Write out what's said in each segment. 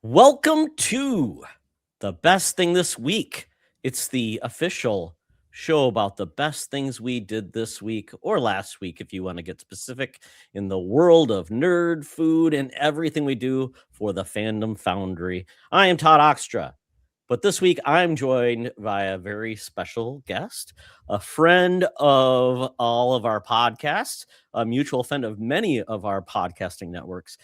Welcome to the best thing this week. It's the official show about the best things we did this week or last week, if you want to get specific, in the world of nerd, food, and everything we do for the Fandom Foundry. I am Todd Oxtra, but this week I'm joined by a very special guest, a friend of all of our podcasts, a mutual friend of many of our podcasting networks.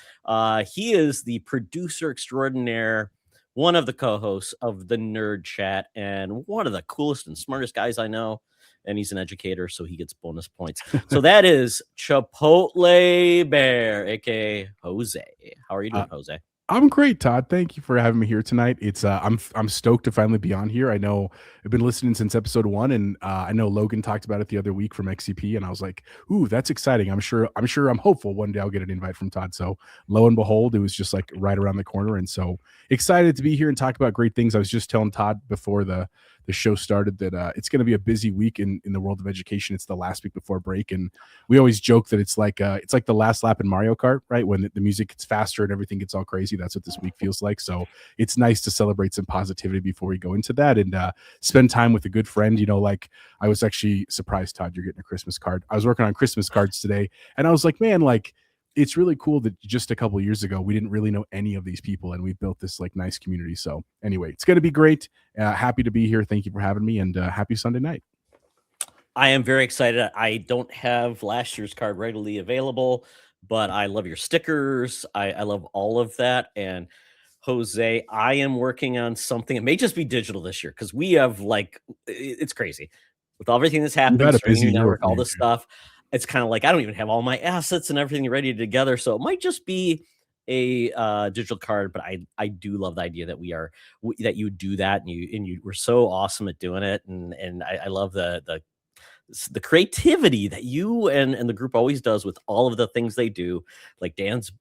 He is the producer extraordinaire, one of the co-hosts of the Nerdchat, and one of the coolest and smartest guys I know. And he's an educator, so he gets bonus points. So that is ChipotleBear, aka Jose. How are you doing, Jose? I'm great, Todd. Thank you for having me here tonight. It's I'm stoked to finally be on here. I know I've been listening since episode 1, and I know Logan talked about it the other week from XCP, and I was like, "Ooh, that's exciting." I'm hopeful one day I'll get an invite from Todd. So lo and behold, it was just like right around the corner, and so excited to be here and talk about great things. I was just telling Todd before the show started that it's going to be a busy week in the world of education. It's the last week before break, and we always joke that it's like the last lap in Mario Kart, right? When the music gets faster and everything gets all crazy. That's what this week feels like. So it's nice to celebrate some positivity before we go into that and spend time with a good friend. You know, like I was actually surprised, Todd, you're getting a Christmas card. I was working on Christmas cards today, and I was like, man, like it's really cool that just a couple of years ago we didn't really know any of these people, and we built this like nice community. So anyway, it's going to be great. Happy to be here. Thank you for having me, and happy Sunday night. I am very excited. I don't have last year's card readily available, but I love your stickers. I love all of that. And Jose, I am working on something. It may just be digital this year because we have it's crazy with everything that's happening. Had a Starting a busy new year network, with all me, this too. stuff. It's kind of like I don't even have all my assets and everything ready together. So it might just be a digital card, but I do love the idea that that you do that and you were so awesome at doing it, and I love the creativity that you and the group always does with all of the things they do, like Dan's,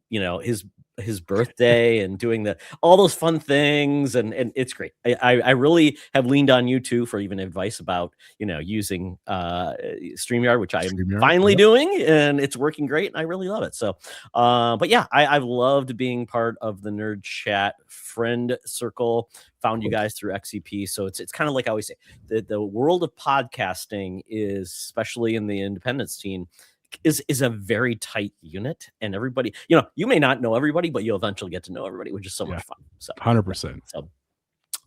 his birthday and doing all those fun things, and it's great. I really have leaned on you too for even advice about using StreamYard, which I am finally doing, and it's working great, and I really love it. So but yeah, I've loved being part of the Nerdchat friend circle. Found you guys through XCP. So it's kind of like I always say, the world of podcasting is, especially in the independent scene, is a very tight unit, and everybody, you may not know everybody, but you'll eventually get to know everybody, which is so much fun. So 100%.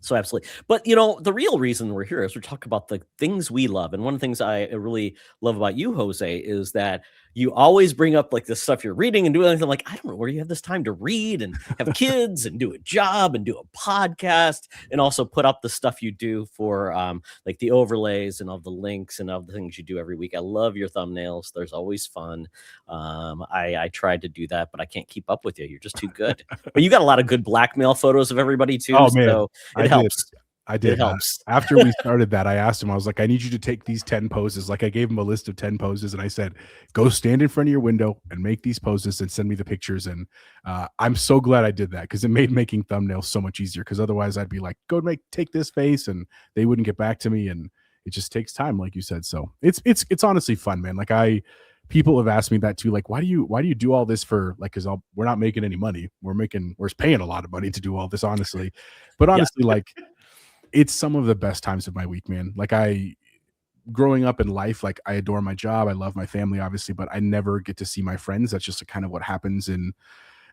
So absolutely. But the real reason we're here is we talk about the things we love. And one of the things I really love about you, Jose, is that you always bring up like this stuff you're reading and doing anything. Like, I don't know where you have this time to read and have kids and do a job and do a podcast and also put up the stuff you do for like the overlays and all the links and all the things you do every week. I love your thumbnails. There's always fun. I tried to do that, but I can't keep up with you. You're just too good. But you got a lot of good blackmail photos of everybody too. Oh man, so it helps. I did. It helps. After we started that, I asked him, I was like, I need you to take these 10 poses. Like I gave him a list of 10 poses, and I said, go stand in front of your window and make these poses and send me the pictures. And I'm so glad I did that, because it made making thumbnails so much easier. Because otherwise I'd be like, take this face, and they wouldn't get back to me. And it just takes time, like you said. So it's honestly fun, man. Like people have asked me that too. Like, why do you do all this for, like, because we're not making any money. We're paying a lot of money to do all this, honestly. But honestly, like, it's some of the best times of my week, man. Like growing up in life, like I adore my job. I love my family, obviously, but I never get to see my friends. That's just kind of what happens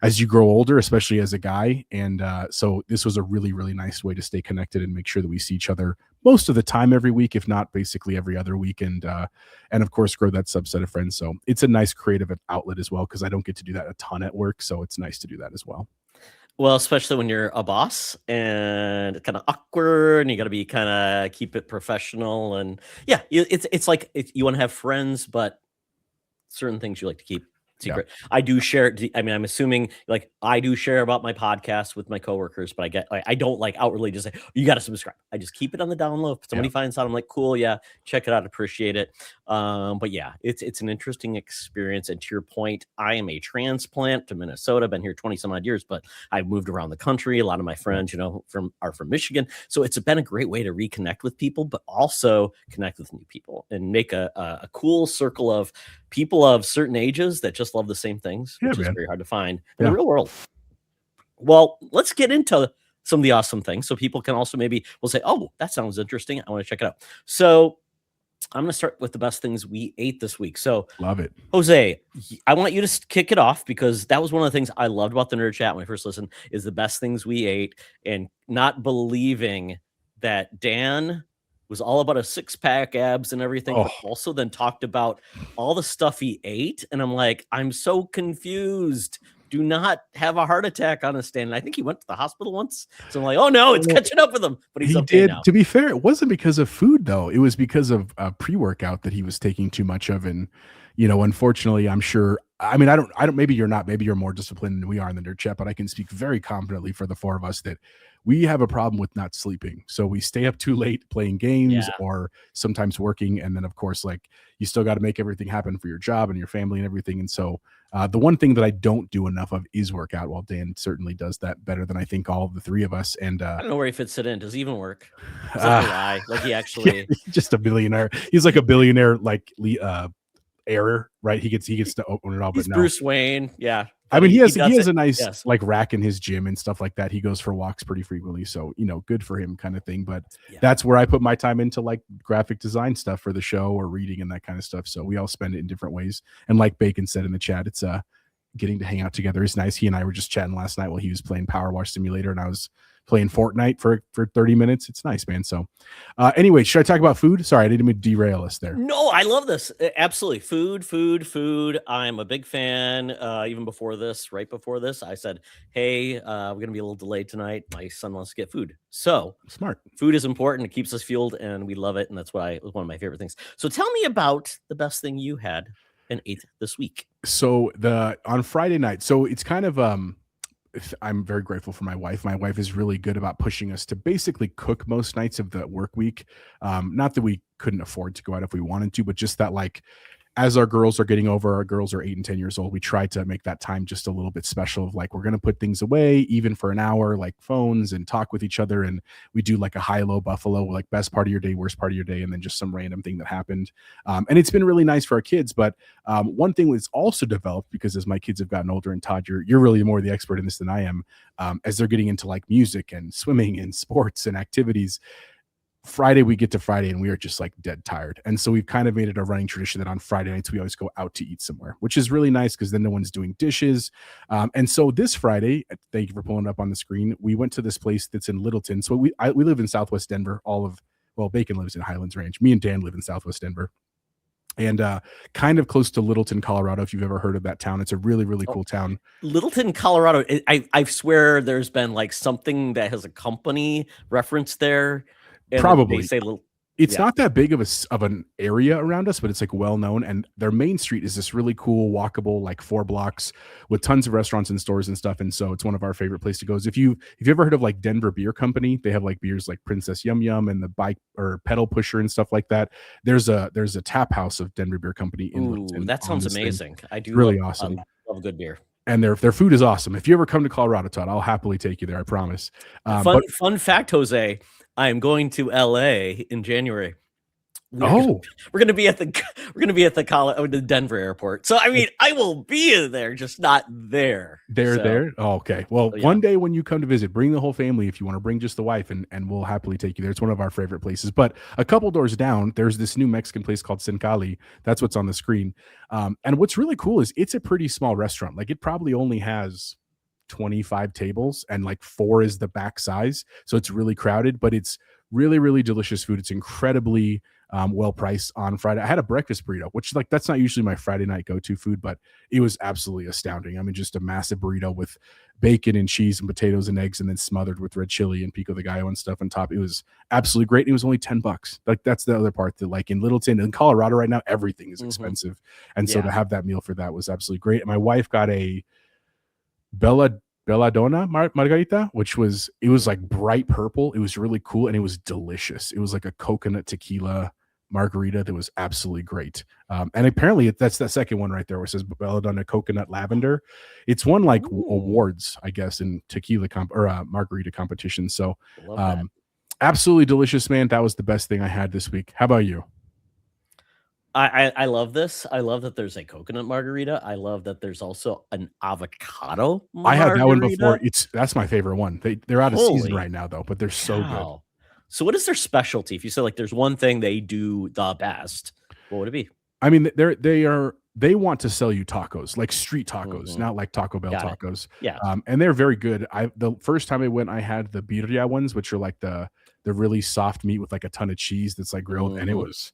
as you grow older, especially as a guy. And so this was a really, really nice way to stay connected and make sure that we see each other most of the time every week, if not basically every other week. And of course, grow that subset of friends. So it's a nice creative outlet as well, because I don't get to do that a ton at work. So it's nice to do that as well. Well, especially when you're a boss and kind of awkward, and you got to be kind of keep it professional. And yeah, it's like you want to have friends, but certain things you like to keep secret. Yeah. I do share. I mean, I'm assuming like I do share about my podcast with my coworkers, but I don't like outwardly just say, you got to subscribe. I just keep it on the down low. If somebody finds out, I'm like, cool. Yeah. Check it out. Appreciate it. But yeah, it's an interesting experience. And to your point, I am a transplant to Minnesota. Been here 20 some odd years, but I've moved around the country. A lot of my friends, are from Michigan. So it's been a great way to reconnect with people, but also connect with new people and make a cool circle of people of certain ages that just love the same things, which is very hard to find in the real world. Well, let's get into some of the awesome things so people can also maybe will say, oh, that sounds interesting. I want to check it out. So I'm going to start with the best things we ate this week. So Love it. Jose, I want you to kick it off because that was one of the things I loved about the Nerd Chat when I first listened is the best things we ate and not believing that Dan was all about a six-pack abs and everything, but also then talked about all the stuff he ate. And I'm like, I'm so confused. Do not have a heart attack on a stand. And I think he went to the hospital once. So I'm like, oh no, it's catching up with him. But he's okay now. To be fair, it wasn't because of food though. It was because of pre-workout that he was taking too much of. And, unfortunately, I'm sure, I don't, maybe you're more disciplined than we are in the Nerd Chat, but I can speak very confidently for the four of us that we have a problem with not sleeping. So we stay up too late playing games or sometimes working. And then of course, like you still got to make everything happen for your job and your family and everything. And so the one thing that I don't do enough of is work out. Well, Dan certainly does that better than I think all of the three of us. And I don't know where he fits it in. Does he even work? Is that a lie? Like he actually he's just a billionaire. He's like a billionaire, like error, right? He gets to open it all. He's but no. Bruce Wayne. Yeah. I mean, he has a nice like rack in his gym and stuff like that. He goes for walks pretty frequently. So, good for him kind of thing. But that's where I put my time into like graphic design stuff for the show or reading and that kind of stuff. So we all spend it in different ways. And like Bacon said in the chat, it's getting to hang out together is nice. He and I were just chatting last night while he was playing Power Wash Simulator and I was playing Fortnite for 30 minutes. It's nice, man. So anyway, should I talk about food? Sorry, I didn't mean to derail us there. No, I love this. Absolutely. Food. I'm a big fan. Even before this, right before this, I said, hey, we're going to be a little delayed tonight. My son wants to get food. So smart. Food is important. It keeps us fueled and we love it. And that's one of my favorite things. So tell me about the best thing you had and ate this week. So on Friday night, so it's kind of, I'm very grateful for my wife. My wife is really good about pushing us to basically cook most nights of the work week. Not that we couldn't afford to go out if we wanted to, but just that like as our girls are getting over, our girls are 8 and 10 years old, we try to make that time just a little bit special of like, we're going to put things away even for an hour, like phones and talk with each other. And we do like a high-low buffalo, like best part of your day, worst part of your day. And then just some random thing that happened. And it's been really nice for our kids. But one thing that's also developed because as my kids have gotten older and Todd, you're really more the expert in this than I am. As they're getting into like music and swimming and sports and activities, Friday we get to Friday and we are just like dead tired. And so we've kind of made it a running tradition that on Friday nights we always go out to eat somewhere, which is really nice because then no one's doing dishes. And so this Friday, thank you for pulling it up on the screen, we went to this place that's in Littleton. So we live in Southwest Denver. Bacon lives in Highlands Range. Me and Dan live in Southwest Denver. And kind of close to Littleton, Colorado, if you've ever heard of that town. It's a really, really cool town. Littleton, Colorado. I swear there's been like something that has a company reference there. Probably. They say it's not that big of an area around us, but it's like well known. And their main street is this really cool, walkable, like 4 blocks with tons of restaurants and stores and stuff. And so it's one of our favorite places to go. If you ever heard of like Denver Beer Company, they have like beers like Princess Yum Yum and the Bike or Pedal Pusher and stuff like that. There's a tap house of Denver Beer Company in Littleton. That sounds amazing. I do really awesome. I love good beer. And their food is awesome. If you ever come to Colorado, Todd, I'll happily take you there. I promise. Fun fact, Jose. I am going to LA in January. We're going to be at the Denver airport. So I mean, I will be there, just not there. There. Oh, okay. Well, one day when you come to visit, bring the whole family if you want to bring just the wife, and we'll happily take you there. It's one of our favorite places. But a couple doors down, there's this new Mexican place called Cencalli. That's what's on the screen. And what's really cool is it's a pretty small restaurant. Like it probably only has 25 tables and like 4 is the back size. So it's really crowded, but it's really, really delicious food. It's incredibly well priced on Friday. I had a breakfast burrito, which like that's not usually my Friday night go-to food, but it was absolutely astounding. I mean, just a massive burrito with bacon and cheese and potatoes and eggs and then smothered with red chili and pico de gallo and stuff on top. It was absolutely great. It was only $10. Like that's the other part that like in Littleton and Colorado right now, everything is expensive. And so to have that meal for that was absolutely great. And my wife got a Belladonna margarita, which was like bright purple. It was really cool and it was delicious. It was like a coconut tequila margarita that was absolutely great. And apparently that's that second one right there where it says Belladonna coconut lavender. It's won like awards, I guess, in tequila margarita competition. So absolutely delicious, man. That was the best thing I had this week. How about you? I love this. I love that there's a coconut margarita. I love that there's also an avocado I had that one before. margarita. That's my favorite one. They're out of season Holy right now though, but they're so good. cow. So what is their specialty? If you say like there's one thing they do the best, what would it be? I mean, they want to sell you tacos, like street tacos, Mhm. not like Taco Bell Got it. tacos. Yeah. And they're very good. The first time I went, I had the birria ones, which are like the really soft meat with like a ton of cheese that's like grilled, and it Mhm. was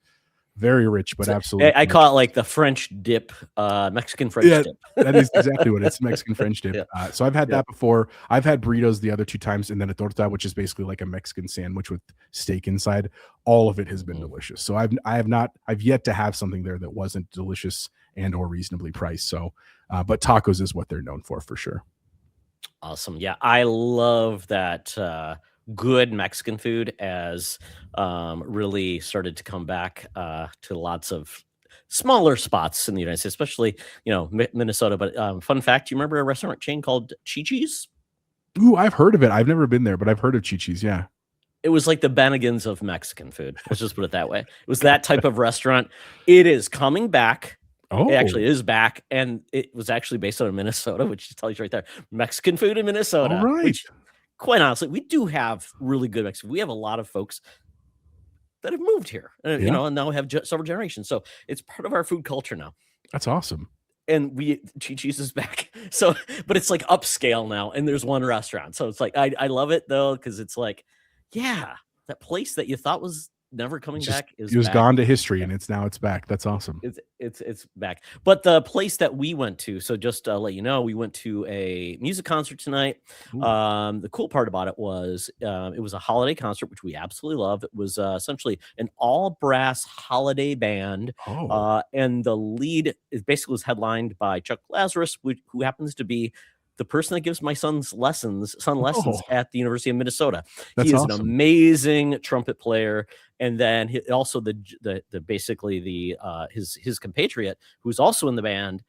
very rich, but So, absolutely I call it delicious. like the French dip, Mexican French Yeah, dip. that is exactly what it's Mexican French dip. Yeah. So I've had Yeah. that before. I've had burritos the other 2 times, and then a torta, which is basically like a Mexican sandwich with steak inside. All of it has been Mhm. delicious. So I've yet to have something there that wasn't delicious and or reasonably priced. So, but tacos is what they're known for sure. Awesome. Yeah, I love that good Mexican food as really started to come back to lots of smaller spots in the United States, especially Minnesota. But fun fact, you remember a restaurant chain called Chi-Chi's? Ooh, I've heard of it. I've never been there, but I've heard of Chi-Chi's. Yeah. It was like the Bennigan's of Mexican food. Let's just put it that way. It was that type of restaurant. It is coming back. It Oh, actually is back, and it was actually based out of Minnesota, which tells you right there, Mexican food in all Minnesota, right. which quite honestly, we do have really good Mexican. We have a lot of folks that have moved here, Yeah, and now have several generations. So it's part of our food culture now. that's awesome. And Chi-Chi's is back. So, but it's like upscale now, and there's one restaurant. So it's like I love it though, because it's like, yeah, that place that you thought was never coming back is It was back. gone to history, and it's back. That's awesome. It's back. But the place that we went to, so just to let you know, we went to a music concert tonight. Ooh. The cool part about it was a holiday concert, which we absolutely love. It was essentially an all brass holiday band, Oh, and the lead is basically was headlined by Chuck Lazarus, who happens to be the person that gives my son lessons oh, at the University of Minnesota. He that's is an awesome. amazing trumpet player, and then also the basically his compatriot who's also in the band.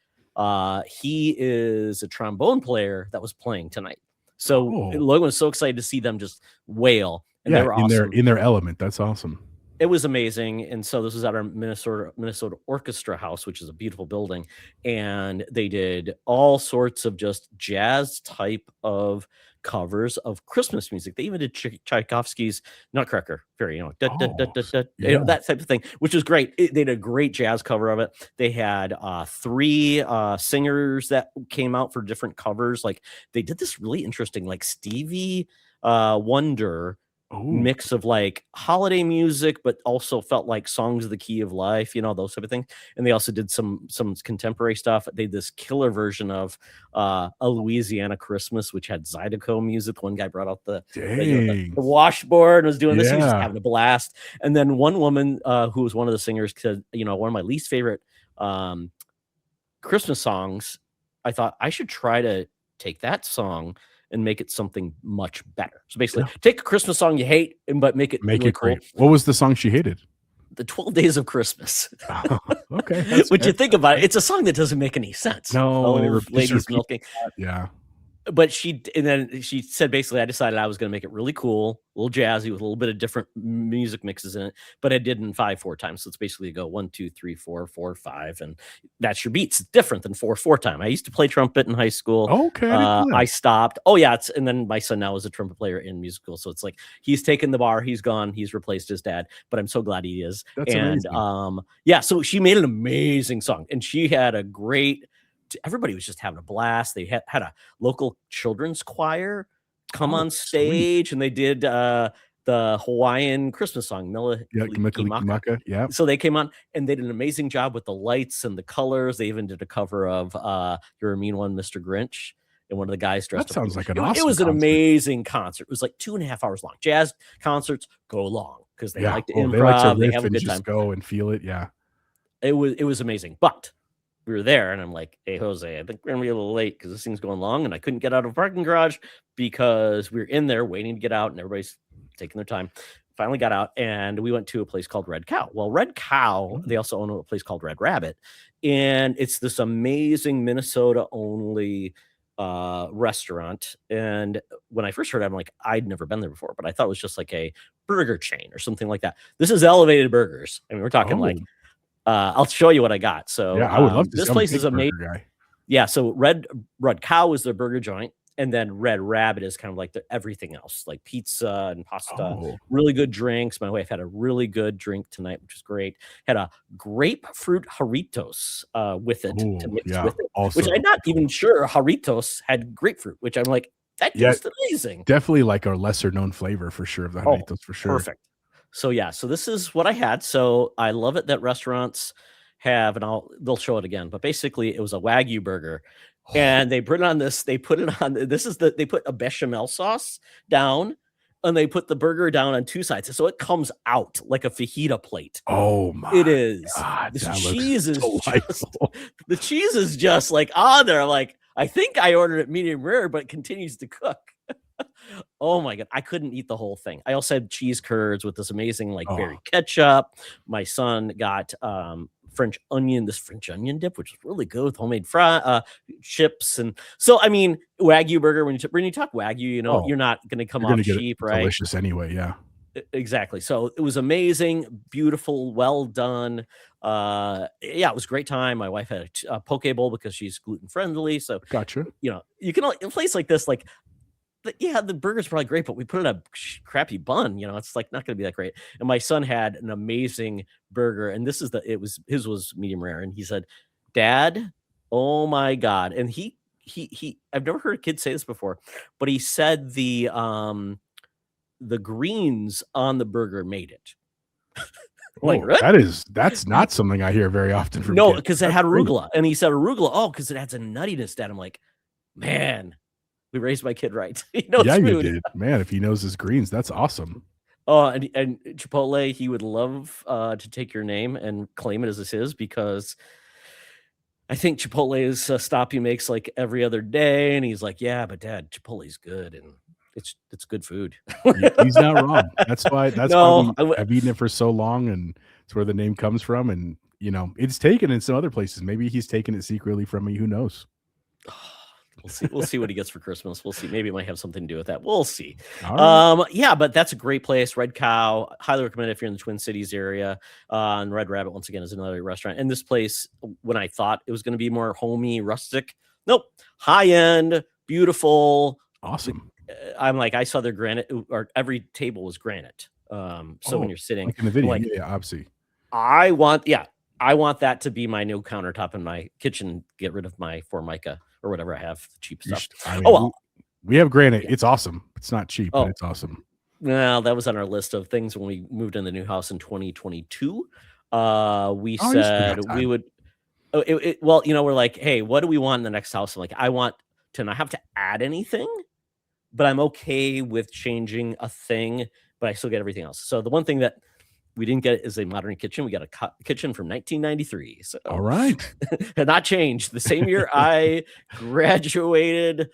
He is a trombone player that was playing tonight. So Oh, Logan was so excited to see them just wail, and they yeah, were in their awesome. in their element. That's awesome. It was amazing, and so this was at our Minnesota Orchestra House, which is a beautiful building, and they did all sorts of just jazz type of covers of Christmas music. They even did Tchaikovsky's Nutcracker, very da, da, da, Oh, da, da, yeah. that type of thing, which was great. They did a great jazz cover of it. They had 3 singers that came out for different covers. Like they did this really interesting, like Stevie Wonder Oh, mix of like holiday music, but also felt like songs of the key of life, those type of things. And they also did some contemporary stuff. They did this killer version of a Louisiana Christmas, which had Zydeco music. One guy brought out dang. the washboard and was doing this. He was just Yeah. having a blast. And then one woman who was one of the singers said, one of my least favorite Christmas songs. I thought I should try to take that song and make it something much better. So basically, Yeah. take a Christmas song you hate, but make it Make really it great. cool. What was the song she hated? The 12 Days of Christmas. Okay, that's When fair. you think about it, it's a song that doesn't make any sense. No, and it 12 just ladies repeat milking. that. Yeah. But then she said basically, I decided I was going to make it really cool, a little jazzy with a little bit of different music mixes in it. But I did in 5/4 times. So it's basically go 1, 2, 3, 4, 4, 5, and that's your beats. It's different than 4/4 time. I used to play trumpet in high school. Okay, I didn't know I that. stopped. Oh yeah, and then my son now is a trumpet player in musical. So it's like he's taken the bar, he's gone, he's replaced his dad. But I'm so glad he is. That's And amazing. yeah, so she made an amazing song, and she had a great. Everybody was just having a blast. They had a local children's choir come Oh, on sweet. stage, and they did the Hawaiian Christmas song, Mele Yeah, Kalikimaka. Maka. Yeah. So they came on and they did an amazing job with the lights and the colors. They even did a cover of You're a Mean One, Mr. Grinch. And one of the guys That dressed up. sounds like an It awesome was an concert. amazing concert. It was like 2.5 hours long. Jazz concerts go long because they Yeah. like to Oh, they like to improv. They riff have a and good time. just go and feel it. Yeah. It was amazing. But we were there, and I'm like, "Hey, Jose, I think we're gonna be a little late because this thing's going long." And I couldn't get out of a parking garage because we were in there waiting to get out, and everybody's taking their time. Finally got out, and we went to a place called Red Cow. Well, Red Cow, they also own a place called Red Rabbit, and it's this amazing Minnesota only restaurant. And when I first heard it, I'm like, I'd never been there before, but I thought it was just like a burger chain or something like that. This is elevated burgers. I mean, we're talking Oh, like I'll show you what I got. So Yeah, I would love to see. this I'm a place big is amazing. burger guy. Yeah, so Red Cow is their burger joint, and then Red Rabbit is kind of like the everything else, like pizza and pasta, Oh, really good drinks. My wife had a really good drink tonight, which is great. Had a grapefruit Jarritos with it to oh, mix yeah. with it, which Also, I'm not even sure Jarritos had grapefruit, which I'm like, that yeah, tastes amazing. definitely like a lesser known flavor for sure of the Oh, Jarritos for sure. perfect. So yeah, so this is what I had. So I love it that restaurants have, and they'll show it again, but basically it was a Wagyu burger. And they put it on this, they put it on this is the they put a bechamel sauce down and they put the burger down on two sides. So it comes out like a fajita plate. Oh It my is. god, This that looks cheese is just delightful. the cheese is just like on there. I'm like, I think I ordered it medium rare, but it continues to cook. Oh my god, I couldn't eat the whole thing. I also had cheese curds with this amazing like Oh, berry ketchup. My son got this French onion dip, which is really good with homemade chips. And so, I mean, Wagyu burger. When you talk Wagyu, you know oh, you're not going to come you're off gonna get it cheap, right? delicious anyway, yeah. Exactly. So it was amazing, beautiful, well done. Yeah, it was a great time. My wife had a poke bowl because she's gluten friendly. So Gotcha. you know, you can in a place like this, like yeah, the burger's probably great, but we put it in a crappy bun. You know, it's like not going to be that great. And my son had an amazing burger, and his was medium rare, and he said, "Dad, oh my god!" And he I've never heard a kid say this before, but he said the greens on the burger made it. Like, Oh, what? that's not something I hear very often from No, kids. because it That's had great. arugula, and he said arugula. Oh, because it adds a nuttiness. Dad, I'm like, man, we raised my kid right. He knows Yeah, you food. did. Man, if he knows his greens, that's awesome. Oh, and Chipotle, he would love to take your name and claim it as his because I think Chipotle is a stop he makes like every other day, and he's like, "Yeah, but Dad, Chipotle's good, and it's good food." He's not wrong. That's why No, we have eaten it for so long, and it's where the name comes from, and, you know, it's taken in some other places. Maybe he's taken it secretly from me, who knows? We'll see what he gets for Christmas. We'll see. Maybe it might have something to do with that. We'll see. All right. Yeah, but that's a great place. Red Cow, highly recommend it if you're in the Twin Cities area. And Red Rabbit, once again, is another restaurant. And this place, when I thought it was going to be more homey, rustic, nope, high end, beautiful. Awesome. I'm like, I saw their granite, or every table was granite. So when you're sitting, like in the video, like, yeah, obviously. I want that to be my new countertop in my kitchen. Get rid of my Formica or whatever I have, the cheap stuff. I mean, Oh well, we have granite. It's awesome. It's not cheap, but it's awesome. well, that was on our list of things when we moved in the new house in 2022. We You still said got we time. would. Well, you know, we're like, hey, what do we want in the next house? I'm like, I want to not have to add anything, but I'm okay with changing a thing, but I still get everything else. So the one thing that we didn't get is a modern kitchen. We got a kitchen from 1993. So All right. had not changed. The same year I graduated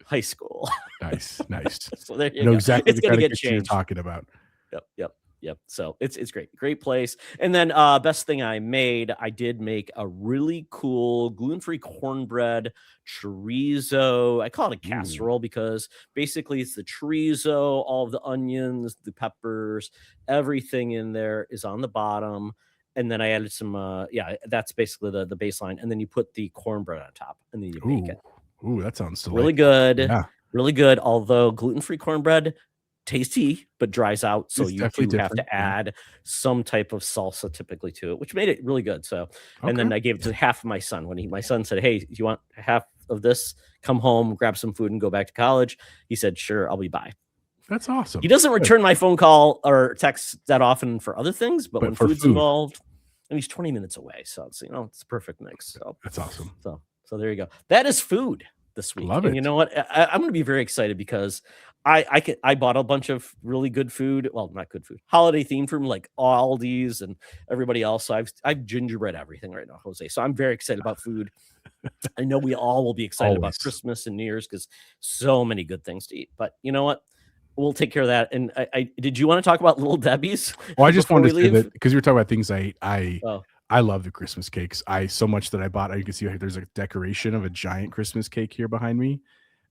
high school. Nice. So there you I know go. exactly It's the gonna kind of get kitchen you're changed. talking about. Yep. So it's great place. And then best thing I made, I did make a really cool gluten-free cornbread chorizo. I call it a casserole because basically it's the chorizo, all of the onions, the peppers, everything in there is on the bottom. And then I added some that's basically the baseline. And then you put the cornbread on top and then you bake it. Ooh, that sounds delightful. Really good. Yeah. Really good. Although gluten-free cornbread, tasty, but dries out. So It's you definitely do have different, to yeah. add some type of salsa typically to it, which made it really good. So, and then Okay. I gave it to half of my son my son said, "Hey, do you want half of this? Come home, grab some food, and go back to college." He said, "Sure, I'll be by." That's awesome. He doesn't Good. return my phone call or text that often for other things, but when for food's food. involved, and he's 20 minutes away, so it's it's a perfect mix. So That's awesome. so there you go. That is food this week. Love And it. you know what? I'm going to be very excited because I bought a bunch of really good food. Well, not good food, holiday themed from like Aldi's and everybody else. So I've gingerbread everything right now, Jose. So I'm very excited about food. I know we all will be excited about Always. Christmas and New Year's because so many good things to eat. But you know what? We'll take care of that. And I did you want to talk about Little Debbie's? Well, I just before wanted to we say leave? that because you were talking about things I ate. Oh, I love the Christmas cakes. So much that I bought. You can see there's a decoration of a giant Christmas cake here behind me.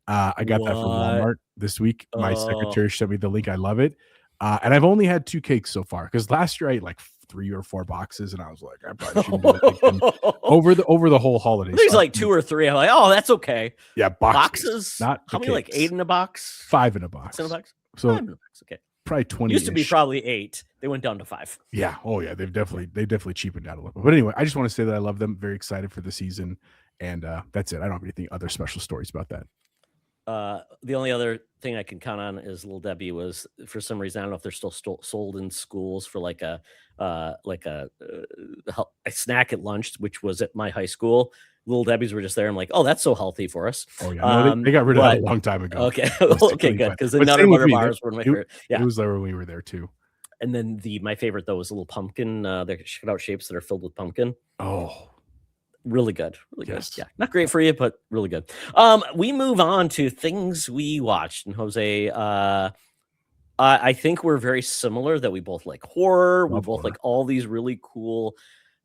I got that from what? Walmart this week. My Oh, secretary sent me the link. I love it. And I've only had 2 cakes so far because last year I ate like 3 or 4 boxes, and I was like, I probably shouldn't do that again over the whole holiday. There's like 2 or 3. I'm like, oh, that's okay. Yeah, boxes. Not how many? Like 8 in a box? 5 in a box. 6 in a box. So 5 in a box. Okay. Probably 20. Used to be probably 8. They went down to 5. Yeah. Oh yeah. They've definitely cheapened out a little bit. But anyway, I just want to say that I love them. Very excited for the season, and that's it. I don't have anything other special stories about that. The only other thing I can count on is Little Debbie was, for some reason, I don't know if they're still sold in schools for like a snack at lunch, which was at my high school. Little Debbie's were just there. I'm like, oh, that's so healthy for us. Oh yeah, no, they got rid of that a long time ago. Okay, okay, good, because the Nutter Butter bars were my favorite. Yeah, it was there when we were there too. And then my favorite though was a little pumpkin. They're cutout shapes that are filled with pumpkin. Oh, really good, really yes. good. Yeah, not great for you, but really good. We move on to things we watched, and Jose, I think we're very similar. That we both like horror. We both like all these really cool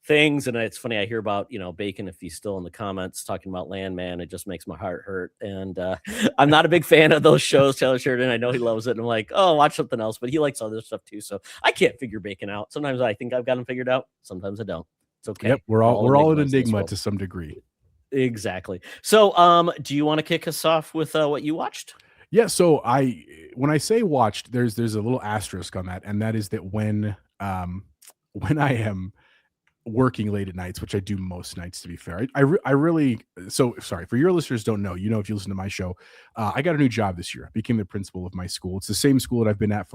things. And it's funny, I hear about, Bacon, if he's still in the comments talking about Landman, it just makes my heart hurt. And I'm not a big fan of those shows. Taylor Sheridan, I know he loves it, and I'm like, oh, watch something else, but he likes other stuff too, so I can't figure Bacon out. Sometimes I think I've got him figured out, sometimes I don't. It's okay. Yep, we're all an enigma to some degree. Exactly. So do you want to kick us off with what you watched? Yeah, so when I say watched, there's a little asterisk on that, and that is that when I am working late at nights, which I do most nights, to be fair, I really, so sorry for your listeners don't know, if you listen to my show, I got a new job this year. I became the principal of my school. It's the same school that I've been at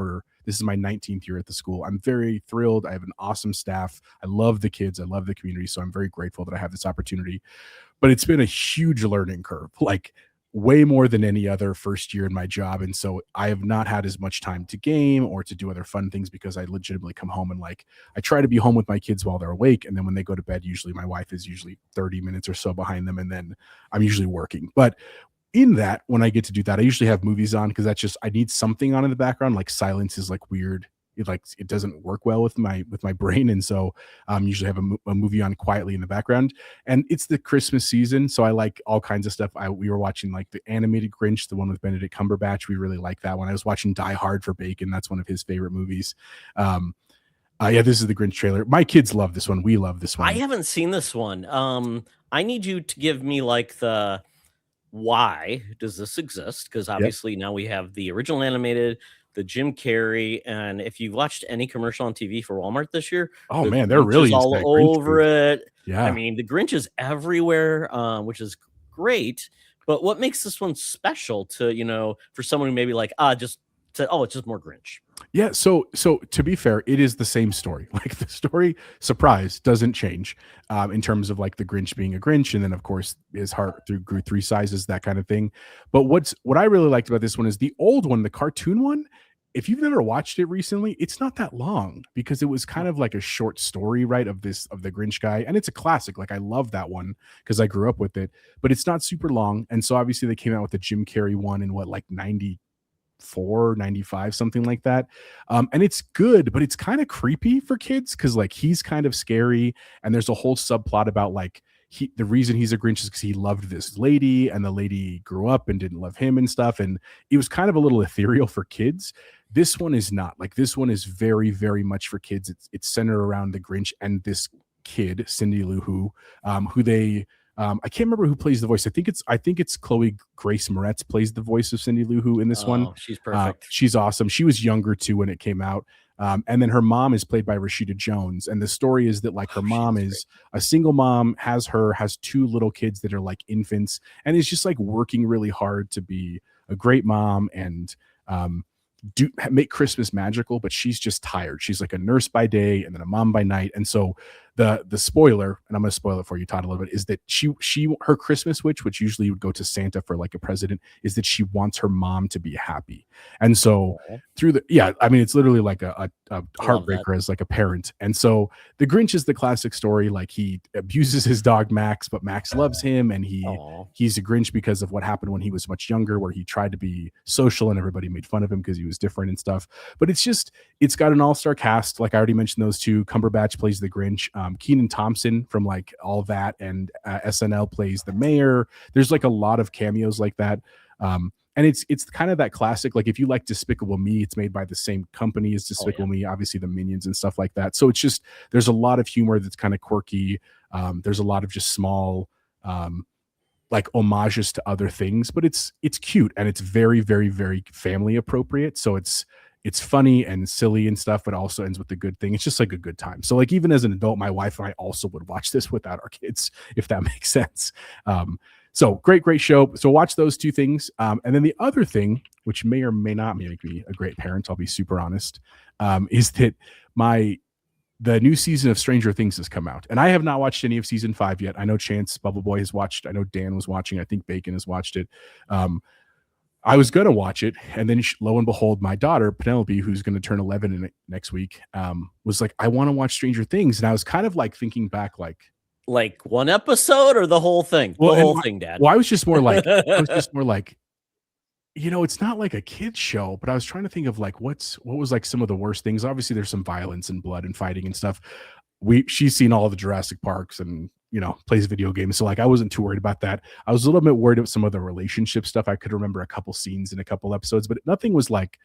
this is my 19th year at the school. I'm very thrilled. I have an awesome staff. I love the kids. I love the community. So I'm very grateful that I have this opportunity, but it's been a huge learning curve, like way more than any other first year in my job. And so I have not had as much time to game or to do other fun things, because I legitimately come home and I try to be home with my kids while they're awake. And then when they go to bed, usually my wife is usually 30 minutes or so behind them. And then I'm usually working. But in that, when I get to do that, I usually have movies on, because I need something on in the background. Like silence is weird. It doesn't work well with my brain, and so usually have a movie on quietly in the background. And it's the Christmas season, so I like all kinds of stuff. We were watching the animated Grinch, the one with Benedict Cumberbatch. We really like that one. I was watching Die Hard for Bacon. That's one of his favorite movies. Yeah, this is the Grinch trailer. My kids love this one. We love this one. I haven't seen this one. I need you to give me the why does this exist? Because obviously now we have the original animated, the Jim Carrey, and if you've watched any commercial on TV for Walmart this year, oh man, they're really all over it. Yeah, I mean, the Grinch is everywhere, which is great. But what makes this one special to for someone who maybe it's just more Grinch? Yeah, so to be fair, it is the same story. The story, surprise, doesn't change in terms of the Grinch being a Grinch, and then of course his heart grew 3 sizes, that kind of thing. But what I really liked about this one is the old one, the cartoon one. If you've never watched it recently, it's not that long, because it was kind of like a short story, right, of the Grinch guy, and it's a classic. I love that one because I grew up with it, but it's not super long. And so obviously they came out with the Jim Carrey one in 94, 95, something like that. And it's good, but it's kind of creepy for kids, because he's kind of scary, and there's a whole subplot about the reason he's a Grinch is because he loved this lady, and the lady grew up and didn't love him and stuff, and it was kind of a little ethereal for kids. This one is not. This one is very, very much for kids. It's centered around the Grinch and this kid, Cindy Lou Who they I can't remember who plays the voice. I think it's Chloe Grace Moretz plays the voice of Cindy Lou Who in this one. She's perfect. She's awesome. She was younger too when it came out. And then her mom is played by Rashida Jones. And the story is that her mom is a single mom, has 2 little kids that are infants, and is just working really hard to be a great mom and make Christmas magical, but she's just tired. She's a nurse by day and then a mom by night. And so the spoiler, and I'm going to spoil it for you, Todd, a little bit, is that her Christmas wish, which usually would go to Santa for a president, is that she wants her mom to be happy. And so it's literally a heartbreaker as a parent. And so the Grinch is the classic story. He abuses his dog Max, but Max loves him, and he's a Grinch because of what happened when he was much younger, where he tried to be social and everybody made fun of him because he was different and stuff. But it's got an all-star cast. I already mentioned those 2. Cumberbatch plays the Grinch. Kenan Thompson from All That and SNL plays the mayor. There's a lot of cameos like that. and it's kind of that classic, like if you like Despicable Me, it's made by the same company as Oh, yeah. Despicable Me, obviously the Minions and stuff like that. So it's just there's a lot of humor that's kind of quirky. There's a lot of just small like homages to other things, but it's cute and it's very, very, very family appropriate. So it's funny and silly and stuff, but also ends with a good thing. It's just like a good time. So like even as an adult, my wife and I also would watch this without our kids, if that makes sense. So great show. So watch those two things. And then the other thing, which may or may not make me a great parent, I'll be super honest, is that the new season of Stranger Things has come out, and I have not watched any of season 5 yet. I know Chance Bubble Boy has watched. I know Dan was watching. I think Bacon has watched it. I was going to watch it, and then lo and behold, my daughter, Penelope, who's going to turn 11 next week, was like, I want to watch Stranger Things. And I was kind of like thinking back, like one episode or the whole thing? Well, the whole thing, Dad. Well, I was just more like, it's not like a kid's show, but I was trying to think of like, what was like some of the worst things. Obviously, there's some violence and blood and fighting and stuff. She's seen all of the Jurassic Parks and, plays video games. So like, I wasn't too worried about that. I was a little bit worried about some of the relationship stuff. I could remember a couple scenes in a couple episodes, but nothing was like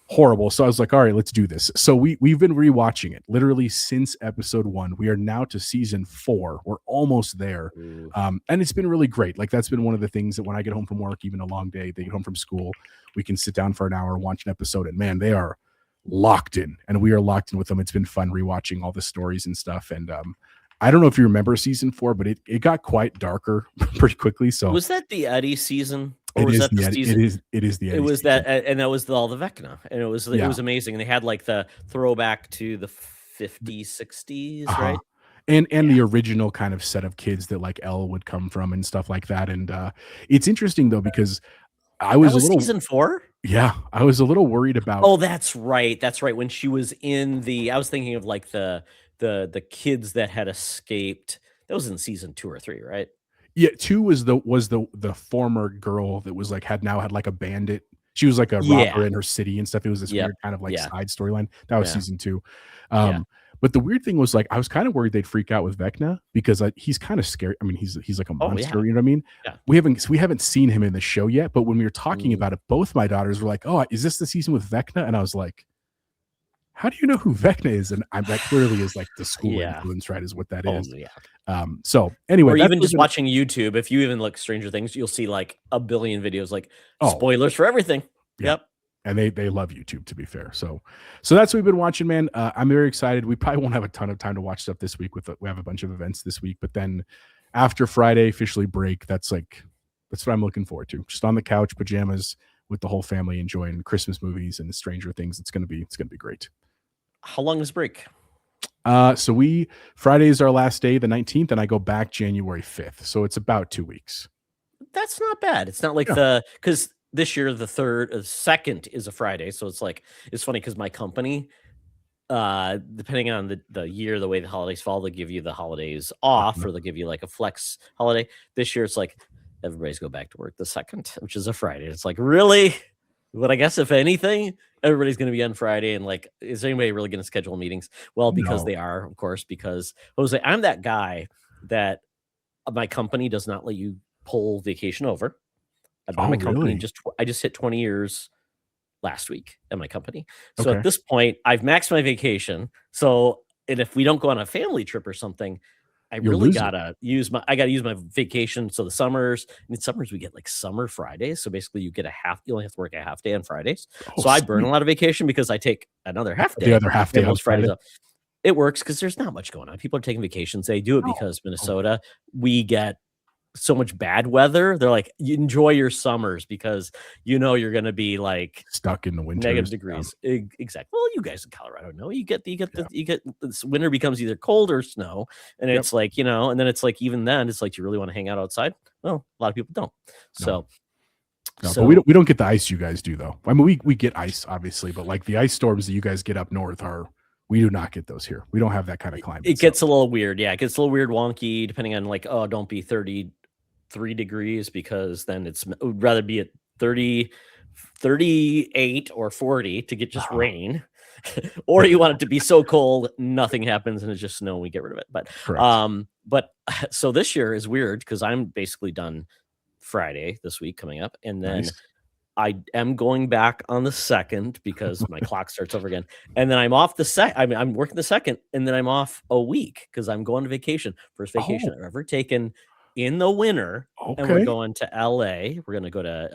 horrible. So I was like, all right, let's do this. So we've been rewatching it literally since episode 1. We are now to season 4. We're almost there. And it's been really great. Like that's been one of the things that when I get home from work, even a long day, they get home from school, we can sit down for an hour and watch an episode, and man, they are locked in, and we are locked in with them. It's been fun rewatching all the stories and stuff. And I don't know if you remember season 4, but it got quite darker pretty quickly. So was that the Eddie season? It is the Eddie it was season. that, and that was all the Vecna, and it was amazing. And they had like the throwback to the 50s, 60s, right? And the original kind of set of kids that like Elle would come from and stuff like that. And it's interesting though, because I was a little season 4. Yeah, I was a little worried about. Oh, that's right. That's right. When she was in I was thinking of like the kids that had escaped. That was in season 2 or 3, right? Yeah, 2 was the former girl that was like had like a bandit. She was like a robber in her city and stuff. It was this weird kind of like side storyline. That was season 2. But the weird thing was like I was kind of worried they'd freak out with Vecna because he's kind of scary. I mean, he's like a monster, you know what I mean? Yeah. We haven't seen him in the show yet, but when we were talking about it, both my daughters were like, "Oh, is this the season with Vecna?" And I was like, how do you know who Vecna is? And that clearly is like the school influence, right? Is what that is. Yeah. So anyway, or even just watching YouTube, if you even look Stranger Things, you'll see like a billion videos, like spoilers for everything. Yeah. Yep. And they love YouTube, to be fair. So that's what we've been watching, man. I'm very excited. We probably won't have a ton of time to watch stuff this week. We have a bunch of events this week, but then after Friday officially break, that's what I'm looking forward to. Just on the couch, pajamas, with the whole family enjoying Christmas movies and Stranger Things. It's gonna be great. How long is break? So Friday is our last day, the 19th, and I go back January 5th. So it's about 2 weeks. That's not bad. It's not like because this year the 2nd is a Friday. So it's funny because my company, depending on the year, the way the holidays fall, they'll give you the holidays off or they'll give you like a flex holiday. This year it's like everybody's go back to work the 2nd, which is a Friday. It's like, really? But I guess if anything, everybody's going to be on Friday. And like, is anybody really going to schedule meetings? Well, because they are, of course, because Jose, I'm that guy that my company does not let you pull vacation over. My company I just hit 20 years last week at my company. So at this point, I've maxed my vacation. So, and if we don't go on a family trip or something, I really gotta use my vacation. So the summers we get like summer Fridays. So basically you only have to work a half day on Fridays. So I burn a lot of vacation because I take another half day. The other half day on Fridays. It works because there's not much going on. People are taking vacations. They do it because Minnesota, we get so much bad weather. They're like, you enjoy your summers because you're going to be like stuck in the winter, negative degrees. Exactly. Well, you guys in Colorado know you get this winter becomes either cold or snow, and it's like and then it's like even then it's like, you really want to hang out outside? Well, a lot of people don't. So but we don't get the ice you guys do though. I mean, we get ice obviously, but like the ice storms that you guys get up north we do not get those here. We don't have that kind of climate. It gets a little weird. Yeah, it gets a little weird, wonky, depending on like, don't be 33 degrees because then it would rather be at 30, 38 or 40 to get just rain, or you want it to be so cold nothing happens and it's just snow and we get rid of it. But so this year is weird because I'm basically done Friday this week coming up, and then I am going back on the 2nd because my clock starts over again. And then I'm off the I'm working the 2nd, and then I'm off a week because I'm going to vacation. First vacation I've ever taken in the winter. And we're Okay. going to LA. We're gonna go to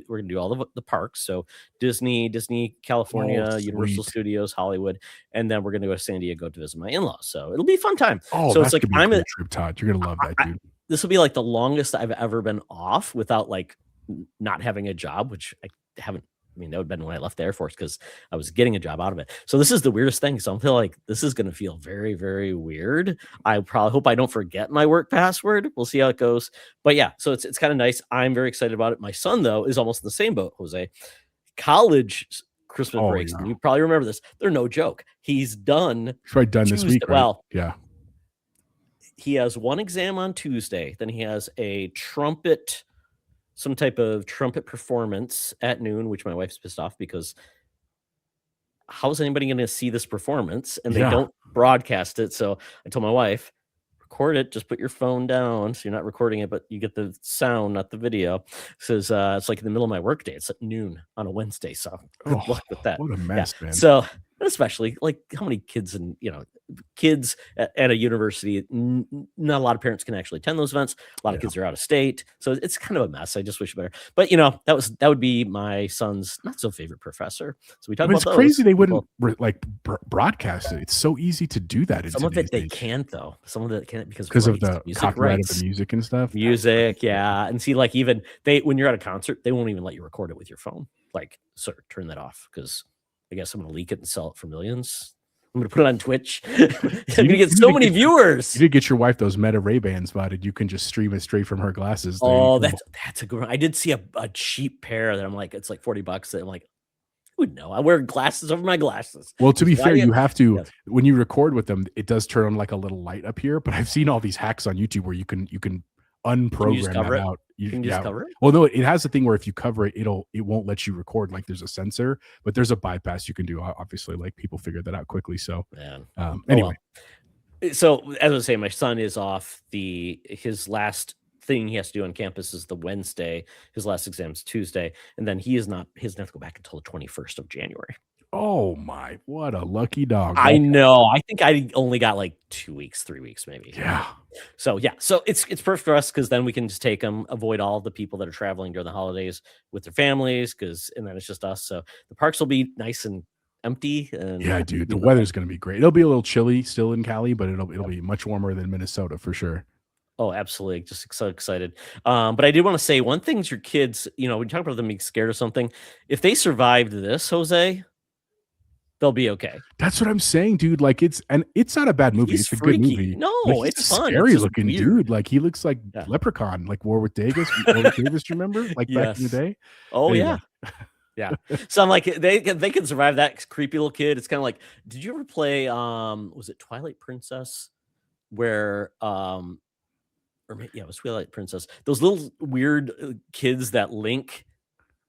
we're gonna do all the parks. So Disney, California, Universal Sweet. Studios, Hollywood, and then we're gonna go to San Diego to visit my in-laws. So it'll be a fun time. Oh, So it's that's like gonna be a great trip, Todd. You're gonna love that, dude. this will be like the longest I've ever been off without like not having a job, which I haven't. I mean, that would have been when I left the Air Force because I was getting a job out of it. So this is the weirdest thing. So I feel like this is going to feel very, very weird. I probably hope I don't forget my work password. We'll see how it goes. But yeah, so it's kind of nice. I'm very excited about it. My son, though, is almost in the same boat, Jose. College Christmas breaks, yeah. and you probably remember this. They're no joke. He's done. He's probably done this week, right? Well, yeah. He has one exam on Tuesday. Then he has some type of trumpet performance at noon, which my wife's pissed off because how's anybody going to see this performance? And they don't broadcast it. So I told my wife, record it, just put your phone down. So you're not recording it, but you get the sound, not the video. It says it's like in the middle of my workday. It's at noon on a Wednesday. So good luck with that. What a mess, man. So especially like how many kids and kids at a university, not a lot of parents can actually attend those events. A lot of kids are out of state, so it's kind of a mess. I just wish better, but that would be my son's not so favorite professor. So we talk about it's crazy they wouldn't broadcast it. It's so easy to do that. Some of it they can't though. Some of it can't because of the copyright of the music and stuff. Yeah, and see, like even when you're at a concert, they won't even let you record it with your phone. Like, sir, turn that off because I guess I'm going to leak it and sell it for millions. I'm going to put it on Twitch. I'm going to get so many viewers. You did get your wife those Meta Ray-Bans spotted. You can just stream it straight from her glasses. Oh, that's a good one. I did see a cheap pair that I'm like, it's like $40. That I'm like, who would know? I wear glasses over my glasses. Well, to be fair, you have to, when you record with them, it does turn on like a little light up here. But I've seen all these hacks on YouTube where you can unprogram that out. You can just cover it? Well, no, it has a thing where if you cover it, it won't let you record. Like there's a sensor, but there's a bypass you can do. Obviously, like people figured that out quickly. So anyway. So as I was saying, my son is off. His last thing he has to do on campus is the Wednesday. His last exam is Tuesday. And then he doesn't have to go back until the 21st of January. Oh my, what a lucky dog. I know. I think I only got like 2 weeks, 3 weeks, maybe. Yeah. So it's perfect for us because then we can just take them, avoid all the people that are traveling during the holidays with their families, and then it's just us. So the parks will be nice and empty. And yeah, dude, the weather's gonna be great. It'll be a little chilly still in Cali, but it'll be much warmer than Minnesota for sure. Oh, absolutely. Just so excited. But I did want to say one thing's your kids, when you talk about them being scared of something, if they survived this, Jose, they'll be okay. That's what I'm saying, dude. Like it's not a bad movie. It's a good movie. No, it's fun. Scary looking weird. Dude. Like he looks like Leprechaun, like Warwick Davis. Warwick Davis, remember? Like back in the day. Oh anyway. Yeah. So I'm like, they can survive that creepy little kid. It's kind of like, did you ever play? Was it Twilight Princess? Where it was Twilight Princess. Those little weird kids that Link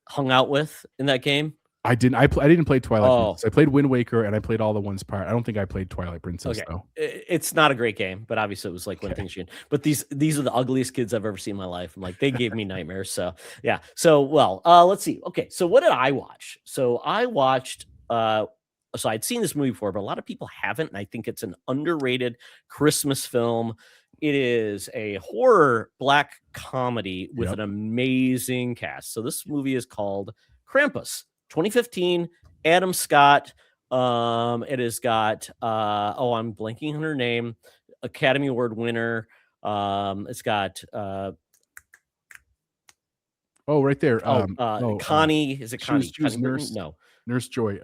hung out with in that game. I didn't play Twilight Princess. I played Wind Waker and I played all the ones prior. I don't think I played Twilight Princess though. It's not a great game, but obviously it was like one thing she did. But these are the ugliest kids I've ever seen in my life. I'm like, they gave me nightmares. So yeah. So let's see. Okay, so what did I watch? So I watched so I'd seen this movie before, but a lot of people haven't, and I think it's an underrated Christmas film. It is a horror black comedy with an amazing cast. So this movie is called Krampus. 2015, Adam Scott. It has got I'm blanking on her name, Academy Award winner. It's got right there. Connie. Is it Connie? She was Nurse. No, Nurse Joy.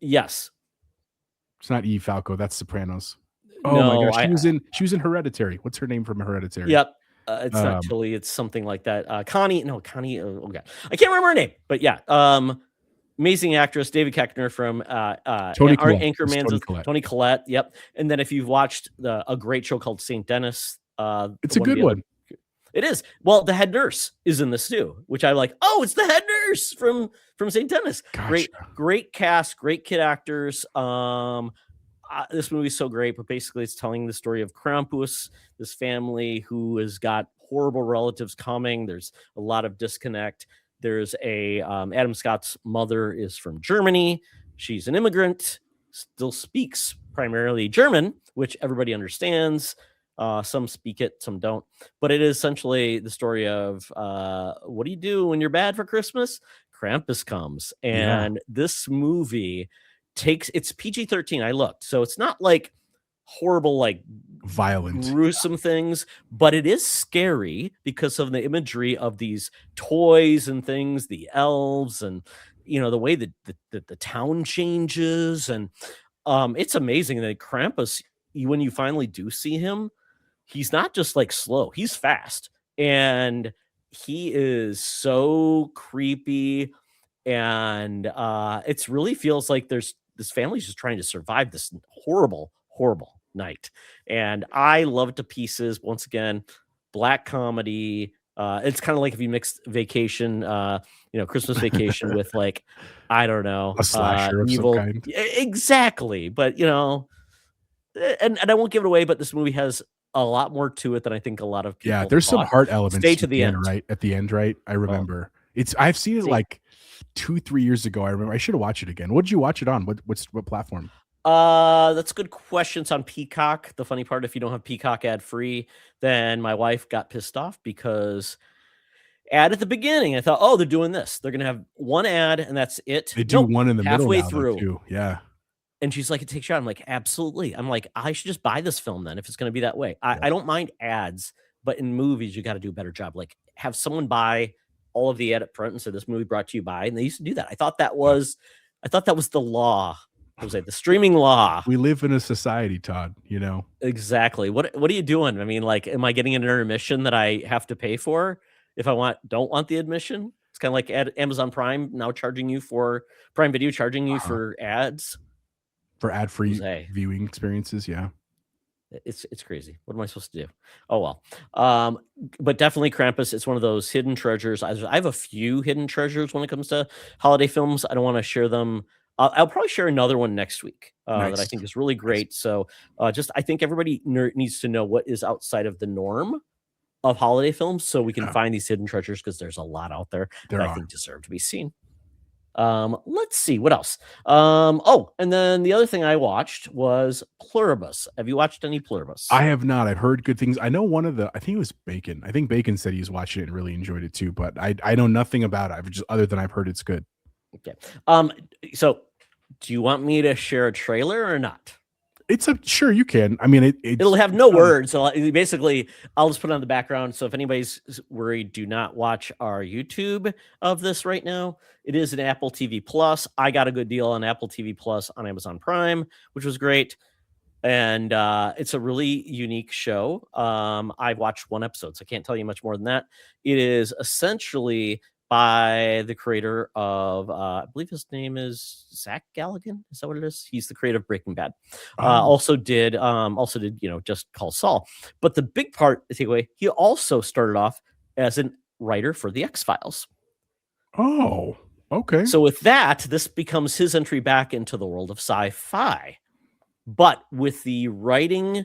Yes. It's not Eve Falco. That's Sopranos. Oh my gosh, she was in Hereditary. What's her name from Hereditary? Yep. It's not Tilly. It's something like that. Connie. No, Connie. Oh god, I can't remember her name. But yeah. Amazing actress, David Koechner from Anchorman, Toni Collette. Yep. And then if you've watched a great show called St. Dennis, it's a good one. It is. Well, the head nurse is in this too, which I like. Oh, it's the head nurse from St. Dennis. Gotcha. Great cast, great kid actors. This movie is so great, but basically it's telling the story of Krampus, this family who has got horrible relatives coming. There's a lot of disconnect. There's a Adam Scott's mother is from Germany. She's an immigrant, still speaks primarily German, which everybody understands. Some speak it, some don't. But it is essentially the story of what do you do when you're bad for Christmas? Krampus comes. And this movie it's PG-13. I looked. So it's not like horrible, like violent, gruesome things, but it is scary because of the imagery of these toys and things, the elves, and the way that the town changes. And it's amazing that Krampus, when you finally do see him, he's not just like slow, he's fast, and he is so creepy. And it really feels like this family's just trying to survive this horrible night. And I love it to pieces. Once again, black comedy. It's kind of like if you mixed Vacation, Christmas Vacation with, like, I don't know, a slasher of evil. some kind. Exactly. But and I won't give it away, but this movie has a lot more to it than I think a lot of people. Yeah, there's some heart elements. Stay to the end, right? At the end, right? I remember. I've seen it like 2-3 years ago. I remember. I should have watched it again. What did you watch it on? What platform? That's a good question. It's on Peacock. The funny part, if you don't have Peacock ad free, then my wife got pissed off because ad at the beginning, I thought, oh, they're doing this. They're gonna have one ad and that's it. They do one in the middle halfway now, through. too. Yeah. And she's like, it takes you out. I'm like, absolutely. I'm like, I should just buy this film then if it's going to be that way. I don't mind ads, but in movies, you got to do a better job. Like, have someone buy all of the ad up front and say this movie brought to you by. And they used to do that. I thought that was the law. I was like, the streaming law. We live in a society, Todd, Exactly. What are you doing? I mean, like, am I getting an intermission that I have to pay for if I don't want the admission? It's kind of like Amazon Prime now charging you for Prime Video, charging you for ads. For ad-free viewing experiences, yeah. It's crazy. What am I supposed to do? Oh, well. But definitely Krampus, it's one of those hidden treasures. I have a few hidden treasures when it comes to holiday films. I don't want to share them. I'll probably share another one next week that I think is really great. So I think everybody needs to know what is outside of the norm of holiday films so we can find these hidden treasures, because there's a lot out there that I think deserve to be seen. Let's see what else. And then the other thing I watched was Pluribus. Have you watched any Pluribus? I have not. I've heard good things. I know I think it was Bacon. I think Bacon said he's watched it and really enjoyed it too, but I know nothing about it. Other than I've heard it's good. Okay. So do you want me to share a trailer or not? Sure you can. I mean, it'll have no words. So basically, I'll just put it on the background. So if anybody's worried, do not watch our YouTube of this right now. It is an Apple TV Plus. I got a good deal on Apple TV Plus on Amazon Prime, which was great. And it's a really unique show. I've watched one episode, so I can't tell you much more than that. It is essentially by the creator of, I believe his name is Zach Galligan. Is that what it is? He's the creator of Breaking Bad. Also did, Just Call Saul. But the big part, the takeaway, he also started off as a writer for the X-Files. Oh, okay. So with that, this becomes his entry back into the world of sci-fi, but with the writing,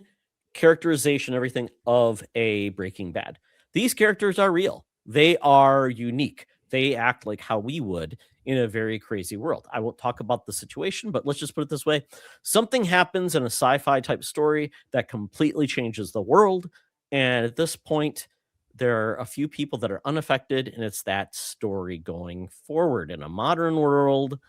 characterization, everything of a Breaking Bad. These characters are real. They are unique. They act like how we would in a very crazy world. I won't talk about the situation, but let's just put it this way. Something happens in a sci-fi type story that completely changes the world. And at this point, there are a few people that are unaffected, and it's that story going forward in a modern world.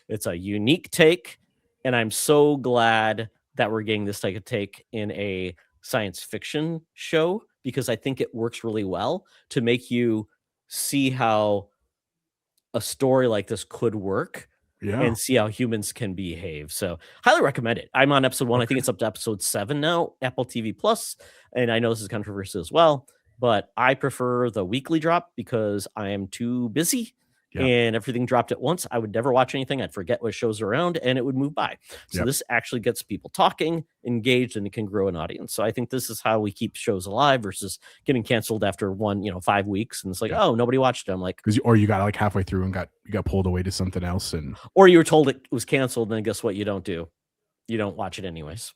It's a unique take, and I'm so glad that we're getting this type of take in a science fiction show, because I think it works really well to make you see how a story like this could work and see how humans can behave. So highly recommend it. I'm on episode 1. Okay. I think it's up to episode 7 now, Apple TV Plus. And I know this is controversial as well, but I prefer the weekly drop because I am too busy and everything dropped at once. I would never watch anything. I'd forget what shows are around and it would move by. So this actually gets people talking, engaged, and it can grow an audience. So I think this is how we keep shows alive versus getting canceled after 5 weeks. And it's like, oh, nobody watched it. I'm like, or you got like halfway through and you got pulled away to something else, or you were told it was canceled. And then guess what? You don't watch it anyways.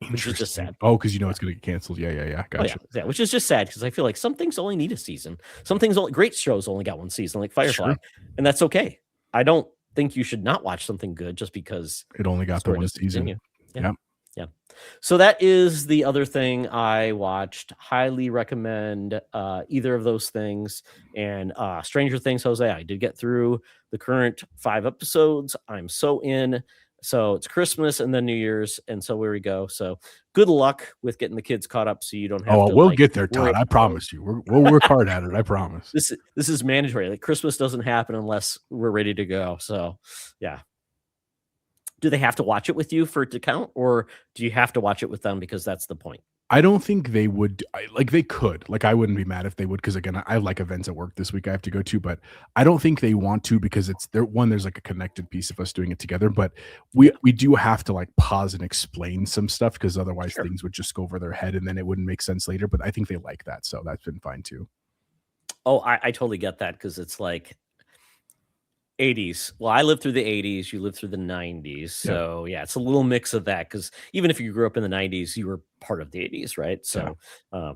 which is just Interesting. sad. Oh, because it's going to get canceled. Yeah. Gotcha. Yeah, which is just sad because I feel like some things only need a season. Some things great shows only got one season, like Firefly, and that's okay. I don't think you should not watch something good just because it only got the one season. Yeah. So that is the other thing I watched. Highly recommend either of those things. And Stranger Things, Jose, I did get through the current 5 episodes. I'm so in. So it's Christmas and then New Year's, and so where we go. So good luck with getting the kids caught up, so you don't have to. We'll get there, Todd. I promise you. We'll work hard at it. I promise. This is mandatory. Like Christmas doesn't happen unless we're ready to go. So yeah. Do they have to watch it with you for it to count, or do you have to watch it with them because that's the point? I don't think they would. They could. I wouldn't be mad if they would, because again, I have events at work this week I have to go to, but I don't think they want to because there's a connected piece of us doing it together. But we do have to pause and explain some stuff, because otherwise things would just go over their head and then it wouldn't make sense later. But I think they like that, so that's been fine too. Oh, I totally get that, because it's 80s. Well, I lived through the 80s. You lived through the 90s. So yeah, it's a little mix of that, because even if you grew up in the 90s, you were part of the 80s, right? So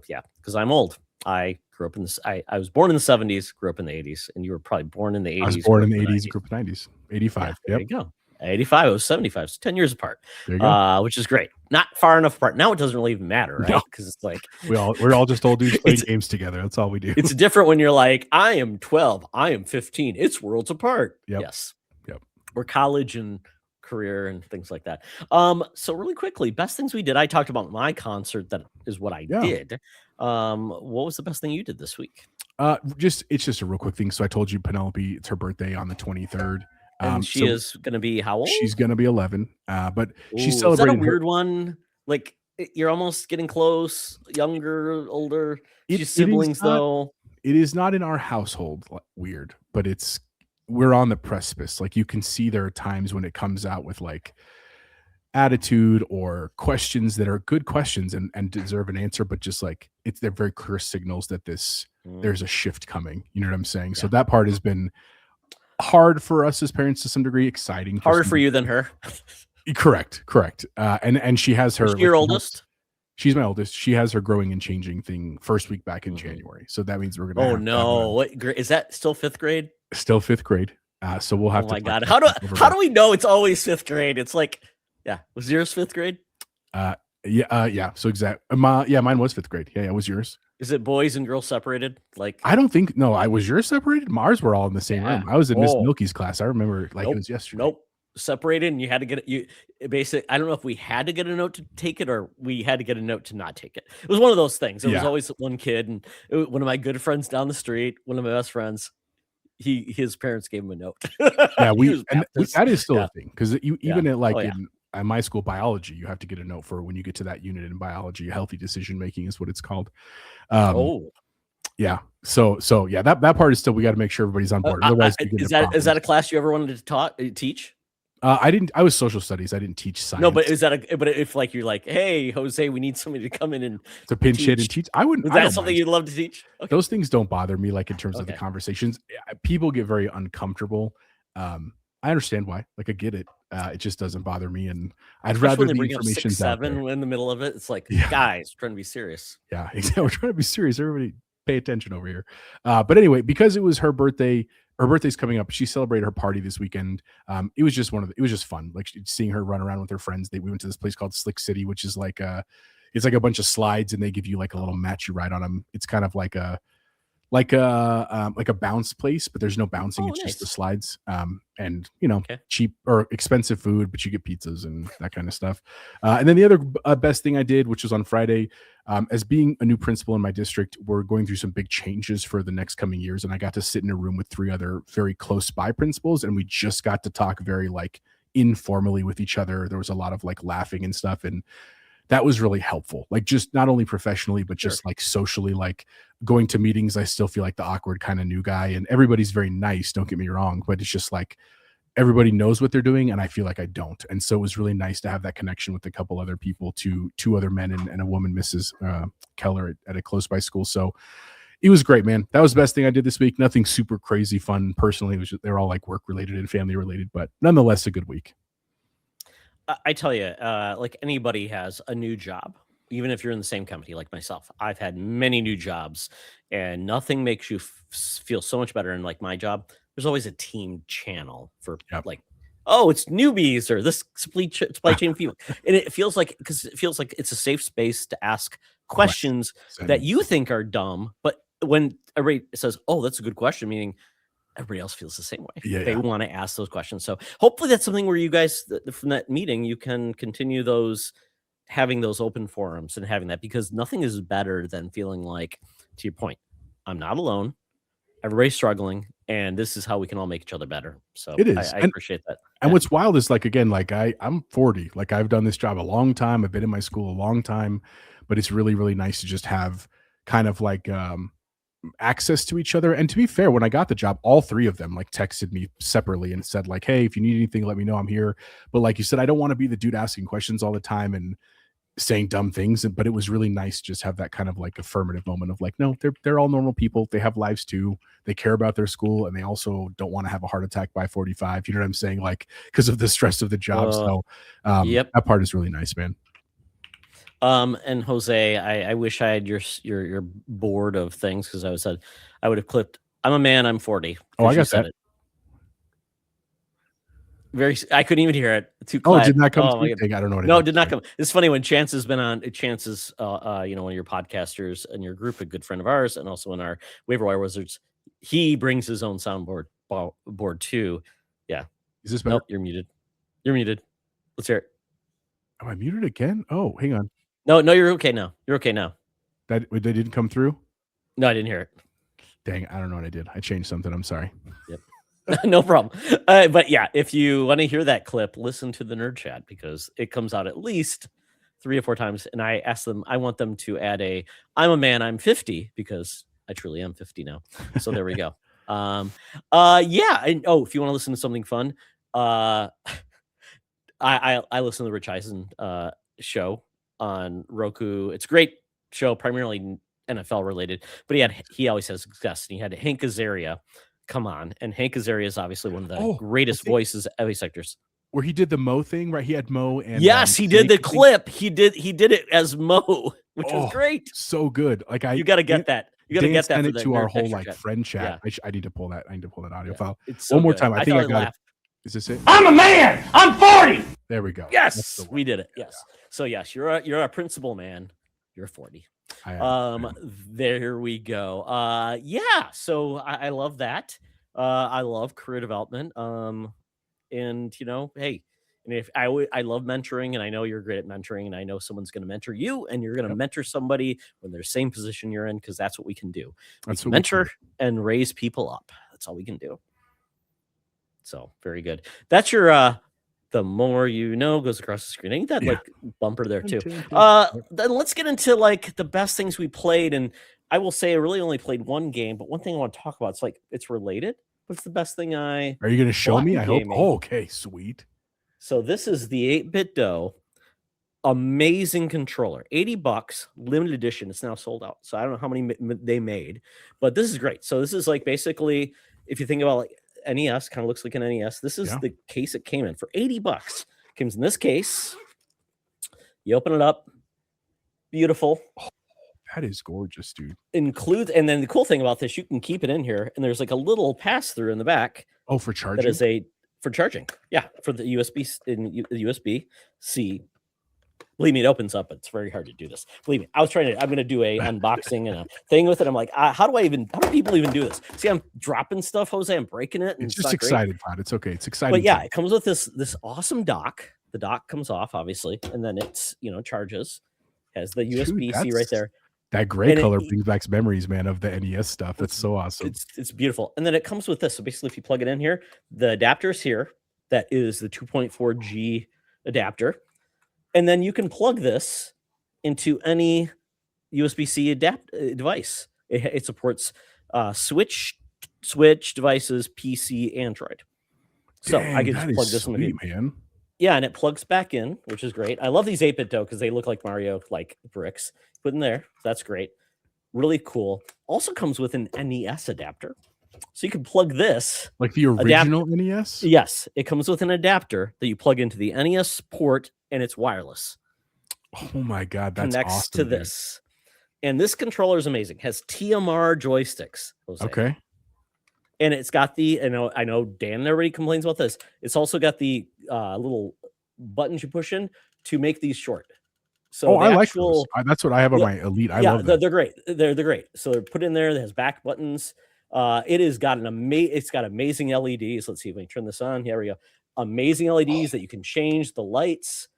yeah, because I'm old. I grew up in this. I was born in the 70s, grew up in the 80s, and you were probably born in the 80s. I was born in the 80s, grew up in the 90s. 85. Yeah, there you go. 85. I was 75. So 10 years apart. There you go. Which is great. Not far enough apart. Now it doesn't really even matter, right? Because it's we're all just old dudes playing games together. That's all we do. It's different when you're like, I am 12, I am 15. It's worlds apart. Yep. Yes. Yep. Or college and career and things like that. So really quickly, best things we did. I talked about my concert. That is what I did. What was the best thing you did this week? It's just a real quick thing. So I told you Penelope, it's her birthday on the 23rd. And she is going to be how old? She's going to be 11. But she's celebrating. Is that a weird one? You're almost getting close. Younger, older. She's siblings though. It is not in our household weird, but we're on the precipice. You can see there are times when it comes out with attitude or questions that are good questions and deserve an answer, but just they're very clear signals that there's a shift coming. You know what I'm saying? Yeah. So that part has been hard for us as parents to some degree, exciting. Harder for you than her. Correct. And she has her. Is she your oldest? She's my oldest. She has her growing and changing thing first week back in January. So that means we're going to. Oh no! What is that? Still 5th grade? Still 5th grade. So we'll have to. Oh my god! How do we know it's always 5th grade? It's was yours 5th grade? Yeah. So mine was 5th grade. Yeah, it was yours. Is it boys and girls separated? I don't think. No, I was yours separated. Mars were all in the same room. I was in Miss Milky's class. I remember it was yesterday. Nope. Separated, and you had to get it. I don't know if we had to get a note to take it or we had to get a note to not take it. It was one of those things. It was always one kid, and one of my good friends down the street, one of my best friends, his parents gave him a note. Yeah, that is still a thing, because even at my school biology, you have to get a note for when you get to that unit in biology. Healthy decision making is what it's called. Yeah. So yeah, that part is still, we got to make sure everybody's on board. Otherwise, is that a class you ever wanted to teach? I didn't. I was social studies. I didn't teach science. No, but is that but if you're like, hey, Jose, we need somebody to come in and to pinch hit and teach, I wouldn't. Is that something you'd love to teach? Okay. Those things don't bother me. In terms of the conversations, people get very uncomfortable. I understand why. I get it. It just doesn't bother me, and I'd rather the information 7 in the middle of it. It's guys, we're trying to be serious. Yeah, exactly. We're trying to be serious. Everybody, pay attention over here. But anyway, because it was her birthday. Her birthday's coming up. She celebrated her party this weekend. It was just it was just fun. Seeing her run around with her friends. We went to this place called Slick City, which is it's a bunch of slides, and they give you a little mat you ride on them. It's kind of like a bounce place, but there's no bouncing. It's just the slides. And cheap or expensive food, but you get pizzas and that kind of stuff. And then the other best thing I did, which was on Friday, as being a new principal in my district, we're going through some big changes for the next coming years. And I got to sit in a room with 3 other very close by principals. And we just got to talk very informally with each other. There was a lot of laughing and stuff. And that was really helpful. Just not only professionally, but just socially, going to meetings. I still feel like the awkward kind of new guy, and everybody's very nice. Don't get me wrong, but it's just everybody knows what they're doing, and I feel like I don't. And so it was really nice to have that connection with a couple other people, two other men and a woman, Mrs. Keller at a close by school. So it was great, man. That was the best thing I did this week. Nothing super crazy fun personally. It was they're all work related and family related, but nonetheless a good week. I tell you, like anybody has a new job, even if you're in the same company like myself. I've had many new jobs, and nothing makes you feel so much better. In like my job, there's always a team channel for Yep. like, oh, it's newbies or this supply chain people, and it feels like because it feels like it's a safe space to ask questions that you think are dumb, but when everybody says, "Oh, that's a good question," meaning everybody else feels the same way. Yeah, they yeah. want to ask those questions. So hopefully that's something where you guys from that meeting, you can continue those having those open forums and having that because nothing is better than feeling like, to your point, I'm not alone. Everybody's struggling, and this is how we can all make each other better. So It I, is. I appreciate that. And Yeah. what's wild is like again, like I'm 40. Like I've done this job a long time. I've been in my school a long time, but it's really, really nice to just have kind of like access to each other. And to be fair, when I got the job, all three of them like texted me separately and said, like, hey, if you need anything, let me know. I'm here. But like you said, I don't want to be the dude asking questions all the time and saying dumb things. But it was really nice to just have that kind of like affirmative moment of like, no, they're all normal people. They have lives too. They care about their school, and they also don't want to have a heart attack by 45. You know what I'm saying? Like because of the stress of the job. So Yep. that part is really nice, man. And Jose, I wish I had your board of things because I would have clipped. I'm a man. I'm 40. Oh, I You got said that. it. I couldn't even hear it. Too Oh, it quiet. did not come Oh, through? Dang, I don't know what no, it it did not come. It's funny when Chance has been on. Chance is, one of your podcasters in your group, a good friend of ours, and also in our Waiver Wire Wizards. He brings his own soundboard board too. Yeah. Is this better? Nope, you're muted. You're muted. Let's hear it. Am I muted again? Oh, hang on. No, you're okay now. You're okay now. That they didn't come through? No, I didn't hear it. Dang, I don't know what I did. I changed something. I'm sorry. Yep. No problem. But yeah, if you want to hear that clip, listen to the Nerd Chat because it comes out at least 3 or 4 times. And I asked them, I want them to add I'm a man, I'm 50 because I truly am 50 now. So there we go. Yeah. And if you want to listen to something fun, I listen to the Rich Eisen show on Roku. It's a great show, primarily NFL related, but he always has guests. And he had Hank Azaria come on, and Hank Azaria is obviously one of the greatest voices of every sectors. Where he did the Mo thing, right? He had Mo and yes, he did the clip. He did it as Mo, which was great. So good. Like you got to get that. You got to get that for to our whole like friend chat. Yeah. I need to pull that. I need to pull that audio file. It's so one more good. time. I think I got it. Is this it? I'm a man. I'm 40. There we go. Yes, we did it. Yes. So yes, you're a principal man. You're 40. There we go. Yeah. So I love that. I love career development. And hey, and if I love mentoring, and I know you're great at mentoring, and I know someone's going to mentor you, and you're going to mentor somebody when they're same position you're in, because that's what we can do. We can mentor and raise people up. That's all we can do. So very good. That's your the more you know goes across the screen. Ain't that like bumper there too? Then let's get into like the best things we played. And I will say I really only played one game, but one thing I want to talk about, it's like it's related. What's the best thing Are you going to show me? I hope. Oh, okay, sweet. So this is the 8-bit dough. Amazing controller. $80, limited edition. It's now sold out. So I don't know how many they made, but this is great. So this is like basically, if you think about like NES, kind of looks like an NES. This is the case it came in for $80. Comes in this case. You open it up. Beautiful. Oh, that is gorgeous, dude. And then the cool thing about this, you can keep it in here, and there's like a little pass through in the back. Oh, for charging? That is for charging. Yeah, for the USB-C. Believe me, it opens up. It's very hard to do this. Believe me, I'm going to do a unboxing and a thing with it. I'm like, how do people even do this? See, I'm dropping stuff, Jose. I'm breaking it. And it's just excited, Todd. It's okay. It's exciting. But yeah, it comes with this awesome dock. The dock comes off, obviously, and then it's, charges. Has the USB-C right there. That gray color brings back memories, man, of the NES stuff. That's so awesome. It's beautiful. And then it comes with this. So basically, if you plug it in here, the adapter is here. That is the 2.4G adapter. And then you can plug this into any USB-C device. It supports Switch devices, PC, Android. So I can just plug this in, man. Yeah, and it plugs back in, which is great. I love these 8-bit dough because they look like Mario bricks. Put in there. That's great. Really cool. Also comes with an NES adapter. So you can plug this. Like the original NES? Yes, it comes with an adapter that you plug into the NES port, and it's wireless. Oh my God, that's Connects awesome, to dude. this. And this controller is amazing. Has TMR joysticks. Jose. Okay. And it's got the, I know Dan and everybody complains about this. It's also got the little buttons you push in to make these short. So I like those. That's what I have on my Elite. I love that. They're great. They're great. So they're put in there. It has back buttons. It has got it's got amazing LEDs. Let's see if we can turn this on. Here we go. Amazing LEDs that you can change the lights.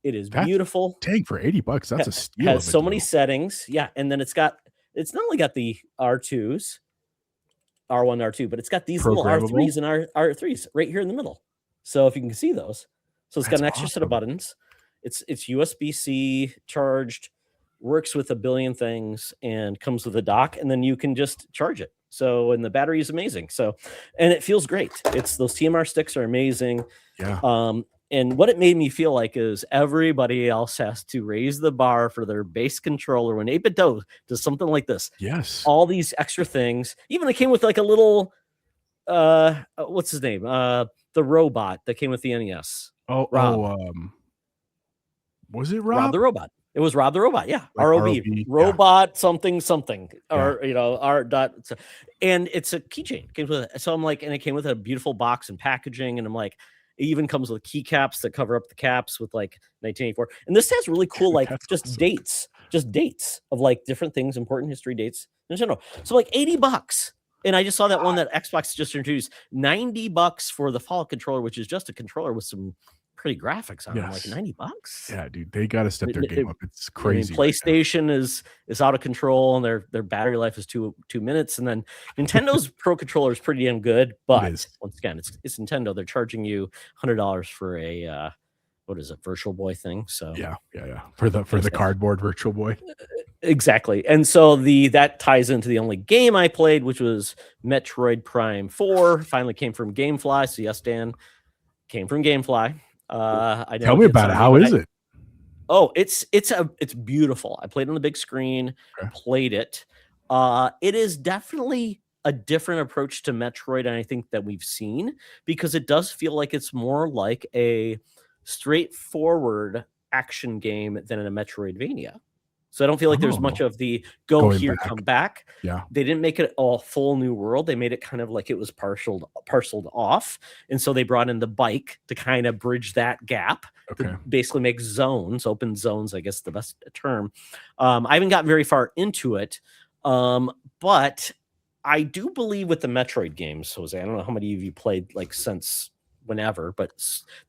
It is beautiful. Dang, for $80, that's a steal. Has so many settings. Yeah, and then it's not only got the R2s, R1, R2, but it's got these little R3s and R3s right here in the middle. So if you can see those, so it's got an extra set of buttons. It's USB-C charged, works with a billion things, and comes with a dock, and then you can just charge it. So, and the battery is amazing. So, and it feels great. It's those TMR sticks are amazing. Yeah. And what it made me feel like is everybody else has to raise the bar for their base controller when 8-Bit does something like this. Yes. All these extra things. Even it came with like a little, what's his name? The robot that came with the NES. Rob. Was it Rob? Rob the robot. It was Rob the robot. Yeah. Like ROB. Robot something. Yeah. Or, R dot. And it's a keychain. Came with it. So I'm like, and it came with a beautiful box and packaging. And I'm like, it even comes with keycaps that cover up the caps with like 1984. And this has really cool, like just dates of like different things, important history dates. So like $80. And I just saw that one that Xbox just introduced, $90 for the Fallout controller, which is just a controller with some pretty graphics on it. Like $90. Yeah, dude, they got to step their game up. It's crazy. PlayStation is out of control, and their battery life is 2 minutes. And then Nintendo's Pro controller is pretty damn good, but once again, it's Nintendo. They're charging you $100 for a what is it, Virtual Boy thing? So yeah, for the cardboard Virtual Boy. Exactly. And so that ties into the only game I played, which was Metroid Prime 4. Finally came from GameFly. So yes, Dan, came from GameFly. Tell me about it. How is it? Oh, it's beautiful. I played on the big screen, played it. It is definitely a different approach to Metroid, and I think that we've seen, because it does feel like it's more like a straightforward action game than in a Metroidvania. So I don't feel like there's much of the come back. Yeah. They didn't make it a full new world. They made it kind of like it was parceled off. And so they brought in the bike to kind of bridge that gap. To basically make open zones, I guess the best term. I haven't gotten very far into it. But I do believe with the Metroid games, Jose, I don't know how many of you played like since whenever, but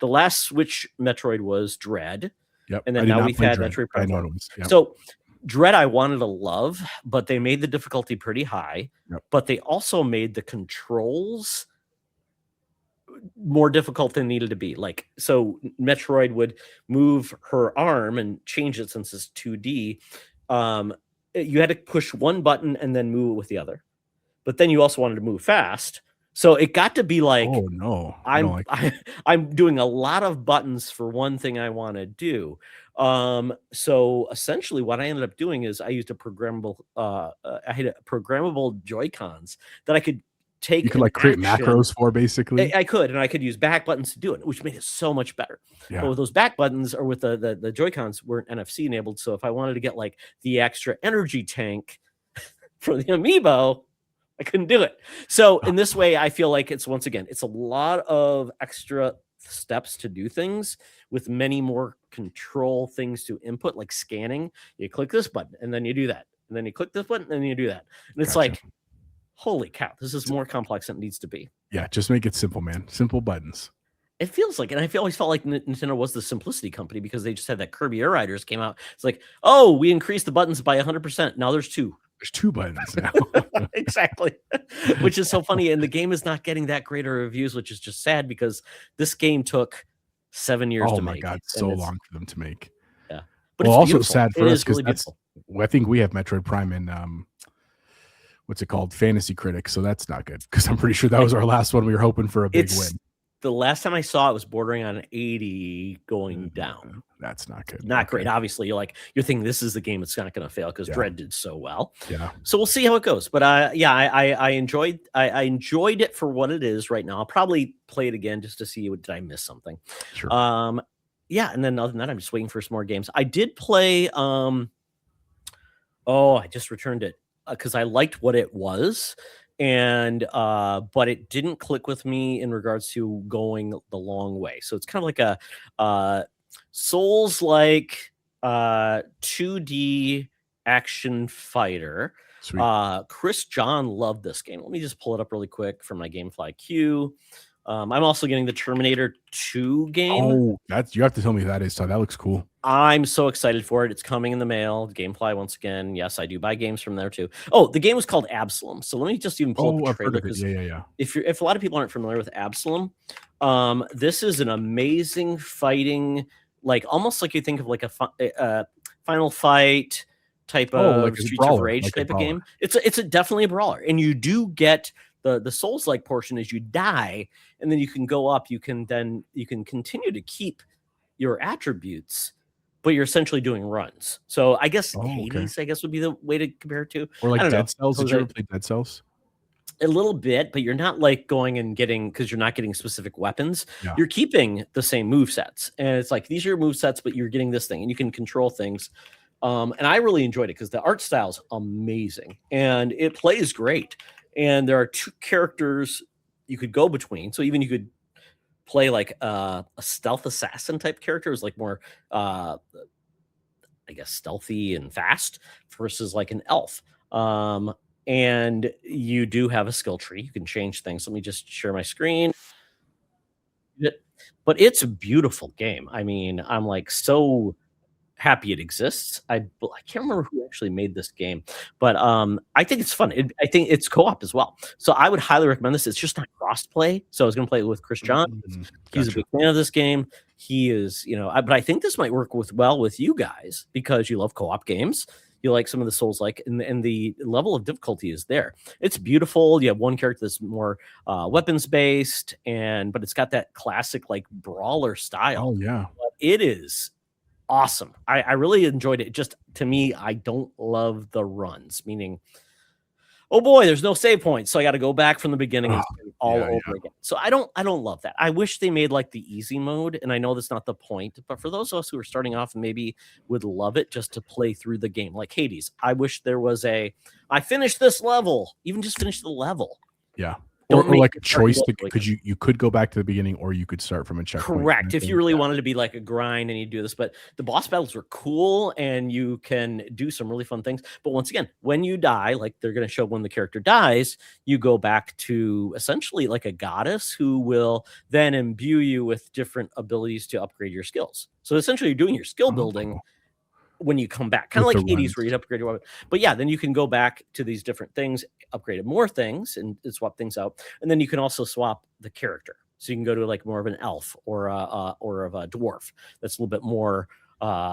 the last Switch Metroid was Dread. Yep. And then now we've had Metroid Prime 4. Yep. So Dread I wanted to love, but they made the difficulty pretty high. Yep. But they also made the controls more difficult than needed to be. Like, so Metroid would move her arm and change it since it's 2D. You had to push one button and then move it with the other. But then you also wanted to move fast. So it got to be like, oh no, I'm doing a lot of buttons for one thing I want to do. So essentially what I ended up doing is I used a programmable, I had programmable Joy-Cons that I could take. You could like create macros for, basically. I could, and I could use back buttons to do it, which made it so much better. Yeah. But with those back buttons, or with the Joy-Cons, weren't NFC enabled. So if I wanted to get like the extra energy tank for the Amiibo, I couldn't do it. So in this way, I feel like it's a lot of extra steps to do things with many more control things to input, like scanning. You click this button and then you do that. And then you click this button and then you do that. And it's like, holy cow, this is more complex than it needs to be. Yeah, just make it simple, man. Simple buttons. It feels like, and I always felt like Nintendo was the simplicity company because they just had that Kirby Air Riders came out. It's like, oh, we increased the buttons by 100%. Now there's 2. There's 2 buttons now. Exactly. Which is so funny. And the game is not getting that great of reviews, which is just sad because this game took 7 years to make. Oh my God, so long for them to make. Yeah. But it's also sad for us because I think we have Metroid Prime in what's it called? Fantasy Critic. So that's not good because I'm pretty sure that was our last one. We were hoping for a big win. the last time I saw it was bordering on 80 going down. That's not good. Not great. Obviously, you're thinking this is the game that's not going to fail because Dread did so well. Yeah. So we'll see how it goes. But I enjoyed it for what it is right now. I'll probably play it again just to see did I miss something. Sure. Yeah, and then other than that, I'm just waiting for some more games. I did play I just returned it because I liked what it was. And but it didn't click with me in regards to going the long way. So it's kind of like a Souls-like 2D action fighter. Sweet. Chris John loved this game. Let me just pull it up really quick from my Gamefly queue. I'm also getting the Terminator 2 game. Oh, you have to tell me who that is, Todd. That looks cool. I'm so excited for it. It's coming in the mail. Gamefly once again. Yes, I do buy games from there too. Oh, the game was called Absalom. So let me just even pull up the trailer because if a lot of people aren't familiar with Absalom, this is an amazing fighting, almost like you think of like a Final Fight type of like Streets of Rage type of game. It's definitely a brawler, and you do get the Souls-like portion is you die, and then you can go up. You can continue to keep your attributes, but you're essentially doing runs. So I guess Hades, I guess, would be the way to compare it to. Or like Dead Cells. Did you ever play Dead Cells? A little bit, but you're not going and getting, because you're not getting specific weapons. Yeah. You're keeping the same move sets, and it's like these are your move sets, but you're getting this thing, and you can control things. And I really enjoyed it because the art style is amazing, and it plays great. And there are 2 characters you could go between. So even you could play like a stealth assassin type character, is like more I guess stealthy and fast, versus like an elf. And you do have a skill tree. You can change things. Let me just share my screen. But it's a beautiful game. I mean, I'm like so happy it exists. I can't remember who actually made this game, but I think it's fun. I think it's co-op as well. So I would highly recommend this. It's just not cross-play. So I was going to play it with Chris John. He's a big fan of this game. He is, but I think this might work well with you guys because you love co-op games. You like some of the Souls-like, and the level of difficulty is there. It's beautiful. You have one character that's more weapons-based, but it's got that classic like brawler style. Oh yeah, but it is awesome. I really enjoyed it. Just to me, I don't love the runs, meaning, oh boy, there's no save points, so I got to go back from the beginning and all over again. So I don't love that. I wish they made like the easy mode, and I know that's not the point, but for those of us who are starting off and maybe would love it just to play through the game, like Hades, I wish there was I finished this level, even just finish the level. Yeah. Or like a choice because you could go back to the beginning, or you could start from a checkpoint. Correct. If you really wanted to be like a grind and you do this, but the boss battles were cool and you can do some really fun things. But once again, when you die, like they're going to show when the character dies, you go back to essentially like a goddess who will then imbue you with different abilities to upgrade your skills. So essentially you're doing your skill building when you come back, kind of like Hades where you'd upgrade your weapon. But yeah, then you can go back to these different things, upgrade more things, and swap things out. And then you can also swap the character. So you can go to like more of an elf or of a dwarf that's a little bit more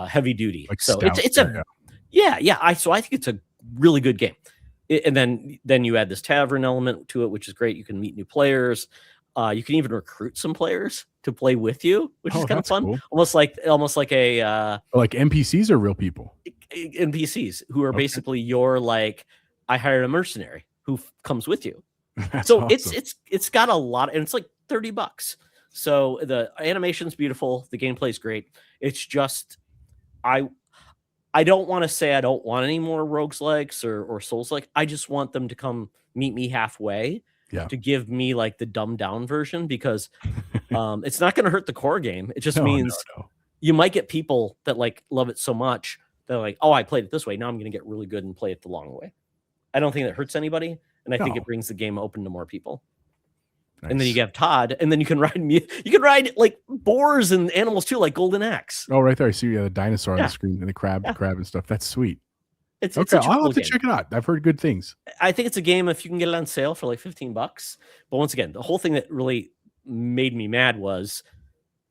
heavy duty. Like so stout, it's a so I think it's a really good game. And then you add this tavern element to it, which is great. You can meet new players. You can even recruit some players to play with you, which is kind of fun. Cool. Almost like a like NPCs are real people. NPCs who are basically your like, I hired a mercenary who comes with you. So awesome. it's got a lot, and it's like $30. So the animation's beautiful, the gameplay's great. It's just I don't want to say I don't want any more roguelikes or Souls-like. I just want them to come meet me halfway. Yeah. To give me like the dumbed down version, because it's not going to hurt the core game. It just means you might get people that like love it so much they're like, oh, I played it this way, now I'm going to get really good and play it the long way. I don't think that hurts anybody, and I think it brings the game open to more people. Nice. And then you have Todd, and then you can ride like boars and animals too, like Golden Axe. Oh, right there, I see the dinosaur on the screen and the crab and stuff. That's sweet. It's okay. I'll have to check it out. I've heard good things. I think it's a game if you can get it on sale for like $15. But once again, the whole thing that really made me mad was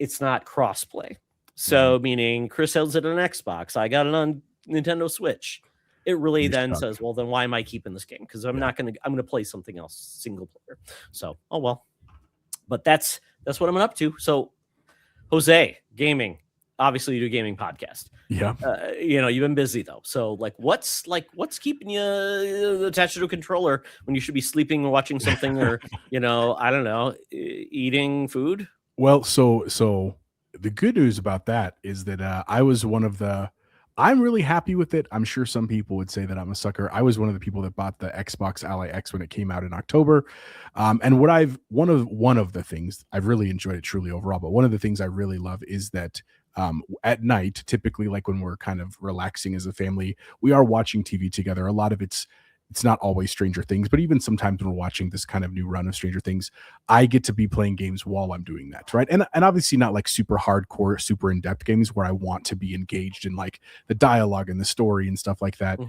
it's not crossplay. So meaning Chris has it on Xbox, I got it on Nintendo Switch. It really says, well, then why am I keeping this game? Because I'm going to play something else single player. So, oh well. But that's that's what I'm up to. So, Jose, gaming. Obviously, you do a gaming podcast. Yeah. You've been busy though. So, what's keeping you attached to a controller when you should be sleeping or watching something, or I don't know, eating food? Well, so the good news about that is that I was one of the. I'm really happy with it. I'm sure some people would say that I'm a sucker. I was one of the people that bought the Xbox Ally X when it came out in October. And one of the things I've really enjoyed it truly overall, but one of the things I really love is that at night, typically like when we're kind of relaxing as a family, we are watching TV together. A lot of it's not always Stranger Things, but even sometimes when we're watching this kind of new run of Stranger Things, I get to be playing games while I'm doing that, right? And obviously not like super hardcore, super in-depth games where I want to be engaged in like the dialogue and the story and stuff like that.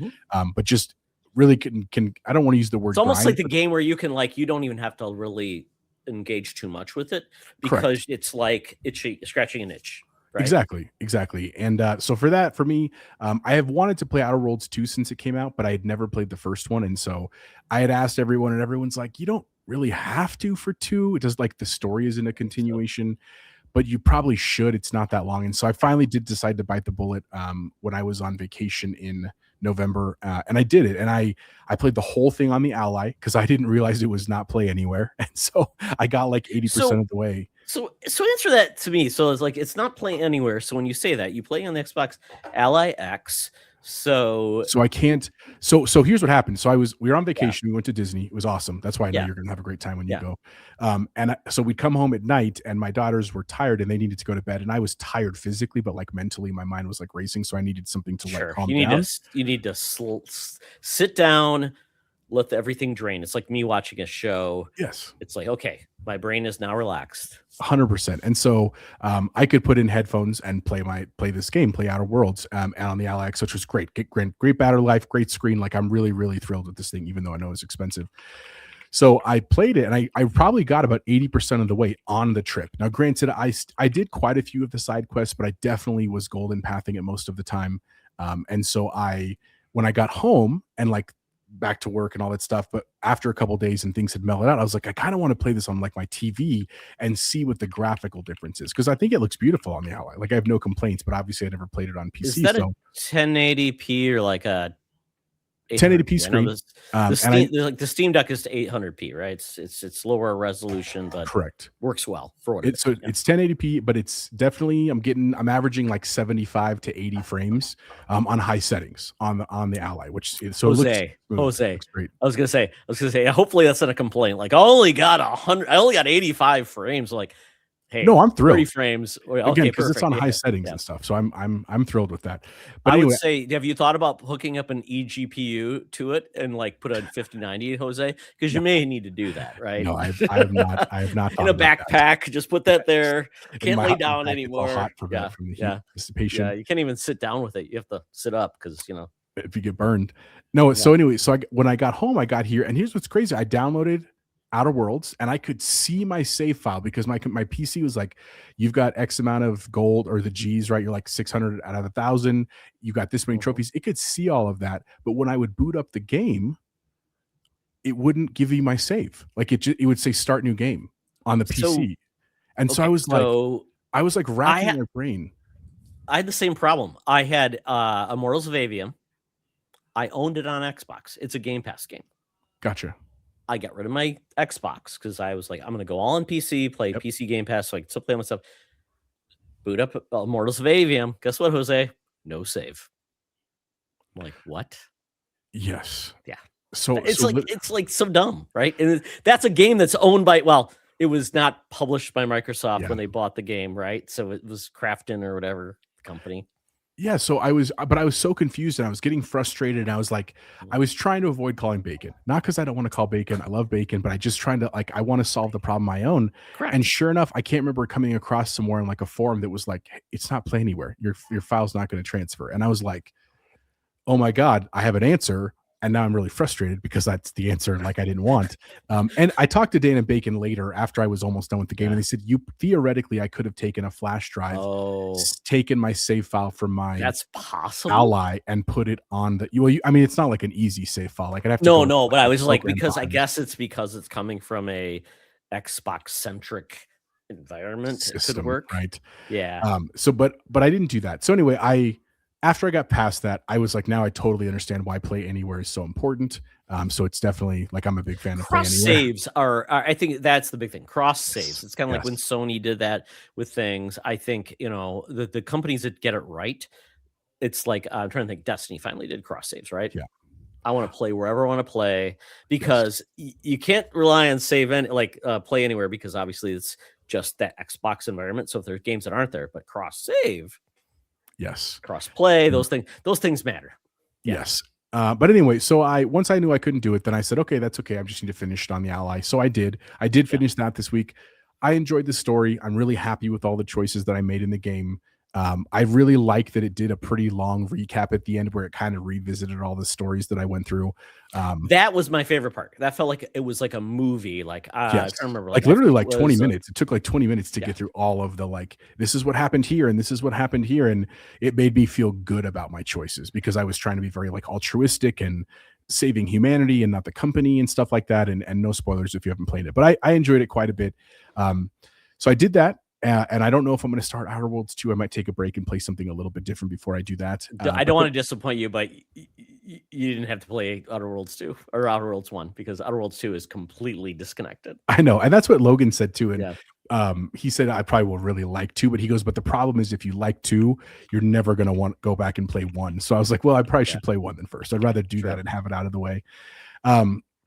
But just really can I don't want to use the word. It's almost like the game where you can you don't even have to really engage too much with it because Correct. It's like scratching an itch. Right? Exactly. And so for me, I have wanted to play Outer Worlds 2 since it came out, but I had never played the first one. And so I had asked everyone, and everyone's like, you don't really have to for 2. It does like the story isn't a continuation, but you probably should. It's not that long. And so I finally did decide to bite the bullet when I was on vacation in November, and I did it. And I played the whole thing on the Ally because I didn't realize it was not play anywhere. And so I got like 80% of the way. So answer that to me. So it's not playing anywhere. So when you say that, you play on the Xbox Ally X. So I can't. So here's what happened. So we were on vacation. We went to Disney. It was awesome. That's why I know you're gonna have a great time when you go. So we'd come home at night, and my daughters were tired, and they needed to go to bed. And I was tired physically, but like mentally, my mind was like racing. So I needed something to like calm down. You need to sit down. Let everything drain. It's like me watching a show. Yes. It's like, okay, my brain is now relaxed. 100%. And so I could put in headphones and play this game, play Outer Worlds, and on the Ally X, which was great. Great battery life, great screen. Like I'm really, really thrilled with this thing, even though I know it's expensive. So I played it, and I probably got about 80% of the way on the trip. Now, granted, I did quite a few of the side quests, but I definitely was golden pathing it most of the time. And so when I got home and like back to work and all that stuff, but after a couple of days and things had mellowed out, I was like, I kind of want to play this on like my TV and see what the graphical difference is, because I think it looks beautiful on the Ally. Like I have no complaints, but obviously I never played it on PC. Is that a 1080p or like a 1080p screen? The Steam Deck is to 800p, right? It's lower resolution, but correct, works well for what it's 1080p, but it's definitely I'm averaging like 75 to 80 frames on high settings on the Ally, which is so Jose. Looks great. I was gonna say hopefully that's not a complaint. Like I only got 85 frames. Like, hey, no, I'm thrilled. 30 frames again because it's on high settings and stuff. So I'm thrilled with that. But I would say, have you thought about hooking up an eGPU to it and like put a 5090, Jose? Because you may need to do that, right? No, I have not. I have not. In a backpack, just put that there. Can't lay down anymore. Hot from the heat dissipation. Yeah, you can't even sit down with it. You have to sit up because if you get burned. No. So anyway, when I got home, I got here, and here's what's crazy. I downloaded Outer Worlds, and I could see my save file because my PC was like, you've got X amount of gold or the G's, right? You're like 600 out of 1,000. You got this many trophies. It could see all of that, but when I would boot up the game, it wouldn't give you my save. Like it would say start new game on the PC, so I was like racking my brain. I had the same problem. I had Immortals of Avium. I owned it on Xbox. It's a Game Pass game. Gotcha. I got rid of my Xbox because I was like, I'm going to go all on PC, play PC Game Pass so I can still play my stuff. Boot up Immortals of Avium. Guess what, Jose? No save. I'm like, what? Yes. Yeah. So it's like so dumb, right? And that's a game that's owned by, it was not published by Microsoft when they bought the game, right? So it was Crafton or whatever company. Yeah, so I was so confused, and I was getting frustrated, and I was like, I was trying to avoid calling bacon. Not because I don't want to call bacon. I love bacon, but I just trying to I want to solve the problem on my own. Correct. And sure enough, I can't remember coming across somewhere in like a forum that was like, it's not play anywhere. Your file's not going to transfer. And I was like, oh my God, I have an answer. And now I'm really frustrated because that's the answer like I didn't want. And I talked to Dana Bacon later after I was almost done with the game. And they said, theoretically, I could have taken a flash drive, taken my save file from my that's possible Ally and put it on the, I mean, it's not like an easy save file. Like I'd have to but I was like, because I guess it's because it's coming from a Xbox centric environment system, could work. right? Yeah. So but I didn't do that. So anyway, after I got past that, I was like, now I totally understand why play anywhere is so important. So it's definitely like I'm a big fan of play Cross anywhere. saves are I think that's the big thing. Cross saves. It's kind of like when Yes. Sony did that with things. I think, the companies that get it right, it's like I'm trying to think. Destiny finally did cross saves, right? Yeah. I want to play wherever I want to play Yes. because you can't rely on play anywhere because obviously it's just that Xbox environment. So if there's games that aren't there, but cross save, Yes. cross play, those things matter. Yeah. Yes. But anyway, so once I knew I couldn't do it, then I said, okay, that's okay. I just need to finish it on the Ally. So I did. I did finish that this week. I enjoyed the story. I'm really happy with all the choices that I made in the game. I really like that it did a pretty long recap at the end where it kind of revisited all the stories that I went through. That was my favorite part. That felt like it was like a movie. Like I Yes. can't remember, Like I literally think like it 20 was, minutes. It took like 20 minutes to get through all of the like, this is what happened here and this is what happened here. And it made me feel good about my choices because I was trying to be very like altruistic and saving humanity and not the company and stuff like that. And no spoilers if you haven't played it, but I enjoyed it quite a bit. So I did that. And I don't know if I'm going to start Outer Worlds 2. I might take a break and play something a little bit different before I do that. I don't want to disappoint you, but you didn't have to play Outer Worlds 2 or Outer Worlds 1 because Outer Worlds 2 is completely disconnected. I know. And that's what Logan said too. And Yeah. he said, I probably will really like 2, but he goes, but the problem is if you like 2, you're never going to want to go back and play 1. So I was like, well, I probably should play 1 then first. I'd rather do that and have it out of the way.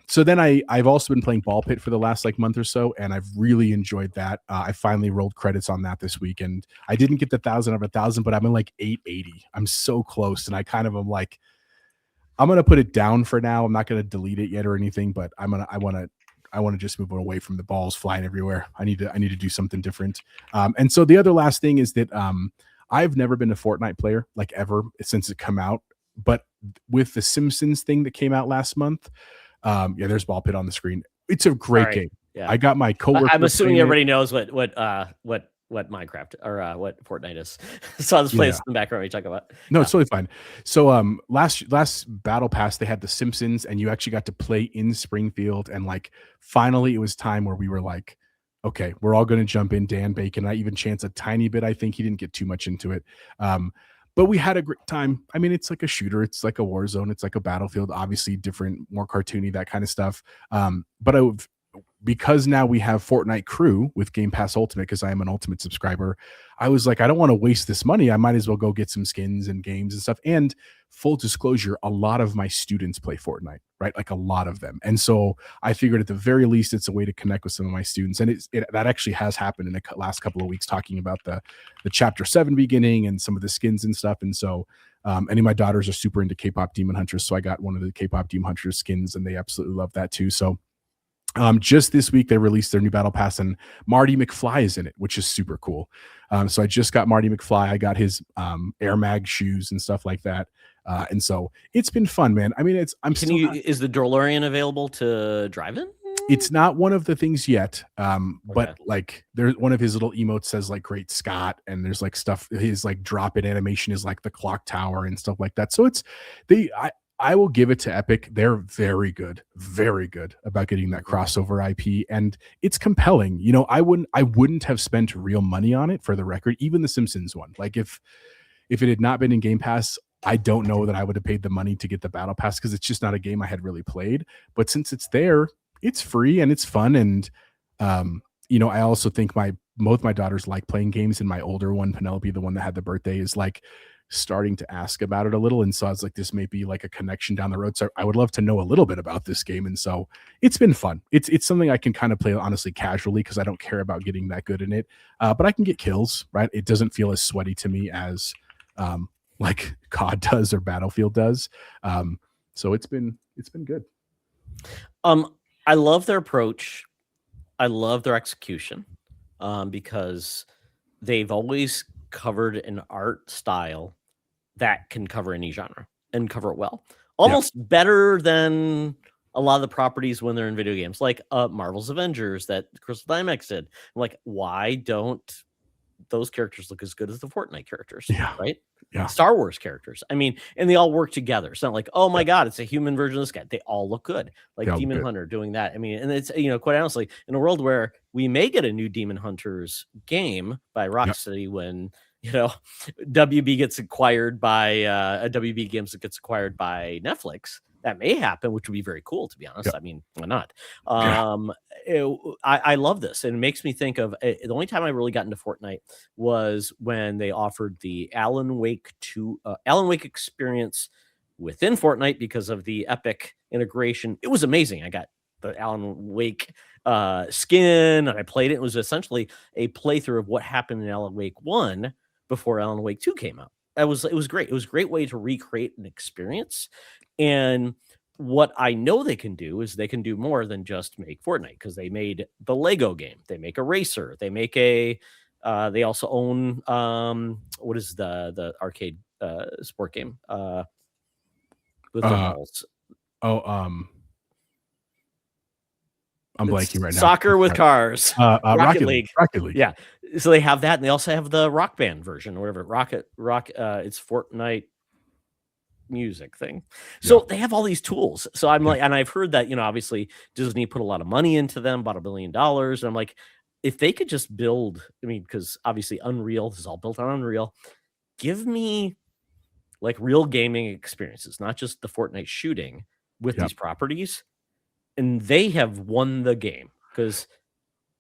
So then I've also been playing BallxPit for the last like month or so, and I've really enjoyed that. I finally rolled credits on that this week, and I didn't get the 1,000 out of 1,000, but I'm in like 880. I'm so close, and I kind of am like, I'm gonna put it down for now. I'm not gonna delete it yet or anything, but I want to just move away from the balls flying everywhere. I need to do something different. And so the other last thing is that I've never been a Fortnite player like ever since it come out, but with the Simpsons thing that came out last month. There's BallxPit on the screen. It's a great game. Yeah. I got my coworker. I'm assuming everybody knows what Minecraft or what Fortnite is. So I'll just play this in the background when you talk about. No, it's totally fine. So last battle pass they had the Simpsons and you actually got to play in Springfield, and like finally it was time where we were like, okay, we're all going to jump in. Dan Bacon, I even chanced a tiny bit. I think he didn't get too much into it. But we had a great time. I mean, it's like a shooter. It's like a war zone. It's like a Battlefield, obviously different, more cartoony, that kind of stuff. But because now we have Fortnite Crew with Game Pass Ultimate, because I am an Ultimate subscriber, I was like, I don't want to waste this money. I might as well go get some skins and games and stuff. And full disclosure, a lot of my students play Fortnite, right? Like a lot of them. And so I figured at the very least, it's a way to connect with some of my students. And that actually has happened in the last couple of weeks, talking about the Chapter 7 beginning and some of the skins and stuff. And so any of my daughters are super into K-pop Demon Hunters. So I got one of the K-pop Demon Hunters skins and they absolutely love that too. So just this week, they released their new battle pass and Marty McFly is in it, which is super cool. So I just got Marty McFly. I got his Air Mag shoes and stuff like that. And so it's been fun, man. I mean, is the DeLorean available to drive in? It's not one of the things yet. But like there's one of his little emotes says like Great Scott, and there's like stuff, his like drop in animation is like the clock tower and stuff like that. So I will give it to Epic. They're very good about getting that crossover IP, and it's compelling. You know, I wouldn't have spent real money on it, for the record, even the Simpsons one. Like if it had not been in Game Pass, I don't know that I would have paid the money to get the battle pass, because it's just not a game I had really played. But since it's there, it's free and it's fun. And I also think both my daughters like playing games, and my older one, Penelope, the one that had the birthday, is like starting to ask about it a little. And so I was like, this may be like a connection down the road. So I would love to know a little bit about this game. And so it's been fun. It's something I can kind of play honestly casually, because I don't care about getting that good in it. But I can get kills, right? It doesn't feel as sweaty to me as like COD does or Battlefield does. So it's been good. I love their approach. I love their execution, because they've always covered an art style that can cover any genre and cover it well, almost better than a lot of the properties when they're in video games, like Marvel's Avengers that Crystal Dynamics did. I'm like, why don't those characters look as good as the Fortnite characters, Yeah. right? Yeah. Star Wars characters. I mean, and they all work together. It's not like, oh my God, it's a human version of this guy. They all look good. Like Demon Hunter doing that. I mean, and it's, quite honestly, in a world where we may get a new Demon Hunters game by Rocksteady when, WB gets acquired by WB Games that gets acquired by Netflix. That may happen, which would be very cool, to be honest. I mean, why not? I love this, and it makes me think of the only time I really got into Fortnite was when they offered the Alan Wake experience within Fortnite because of the Epic integration. It was amazing. I got the Alan Wake skin, and I played it. It was essentially a playthrough of what happened in Alan Wake 1 before Alan Wake 2 came out. It was great. It was a great way to recreate an experience. And what I know they can do is they can do more than just make Fortnite, because they made the Lego game. They make a racer. They make they also own what is the arcade sport game with the balls. I'm blanking right now. Soccer with cars. Rocket League. Rocket League. Yeah. So they have that, and they also have the Rock Band version, or whatever. It's Fortnite music thing. So they have all these tools. So I'm like, and I've heard that, obviously Disney put a lot of money into them, about $1 billion. And I'm like, if they could just build, because obviously Unreal, this is all built on Unreal, give me like real gaming experiences, not just the Fortnite shooting with these properties. And they have won the game, because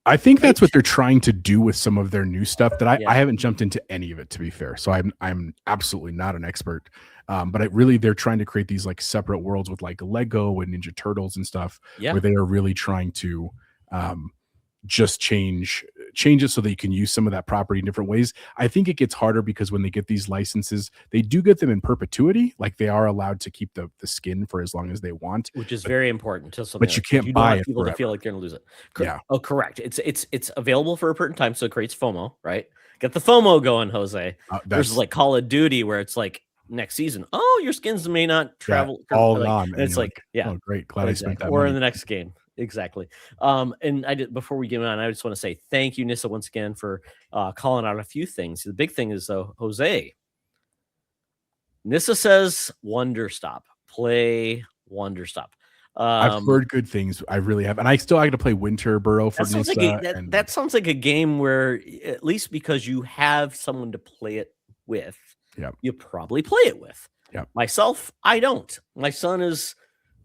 I think that's what they're trying to do with some of their new stuff that I haven't jumped into any of it, to be fair. So I'm absolutely not an expert. But they're trying to create these like separate worlds with like Lego and Ninja Turtles and stuff, where they are really trying to just change it so that you can use some of that property in different ways. I think it gets harder because when they get these licenses, they do get them in perpetuity. Like they are allowed to keep the skin for as long as they want, which is very important. But you can't buy it people forever. to feel like they're gonna lose it. Yeah. Oh, correct. It's available for a certain time, so it creates FOMO, right? Get the FOMO going, Jose. Versus like Call of Duty, where it's like next season, your skins may not travel all like, on. And it's like, oh great, glad I spent that or money. in the next game. Exactly. And I did, before we get on, I just want to say thank you, Nissa, once again for calling out a few things. The big thing is, though, Jose, Nissa says Wonderstop. Play Wonderstop. I've heard good things. I really have, and I got to play Winter Burrow for Nissa. That sounds like a game where, at least because you have someone to play it with, you probably play it with. Myself, I don't. My son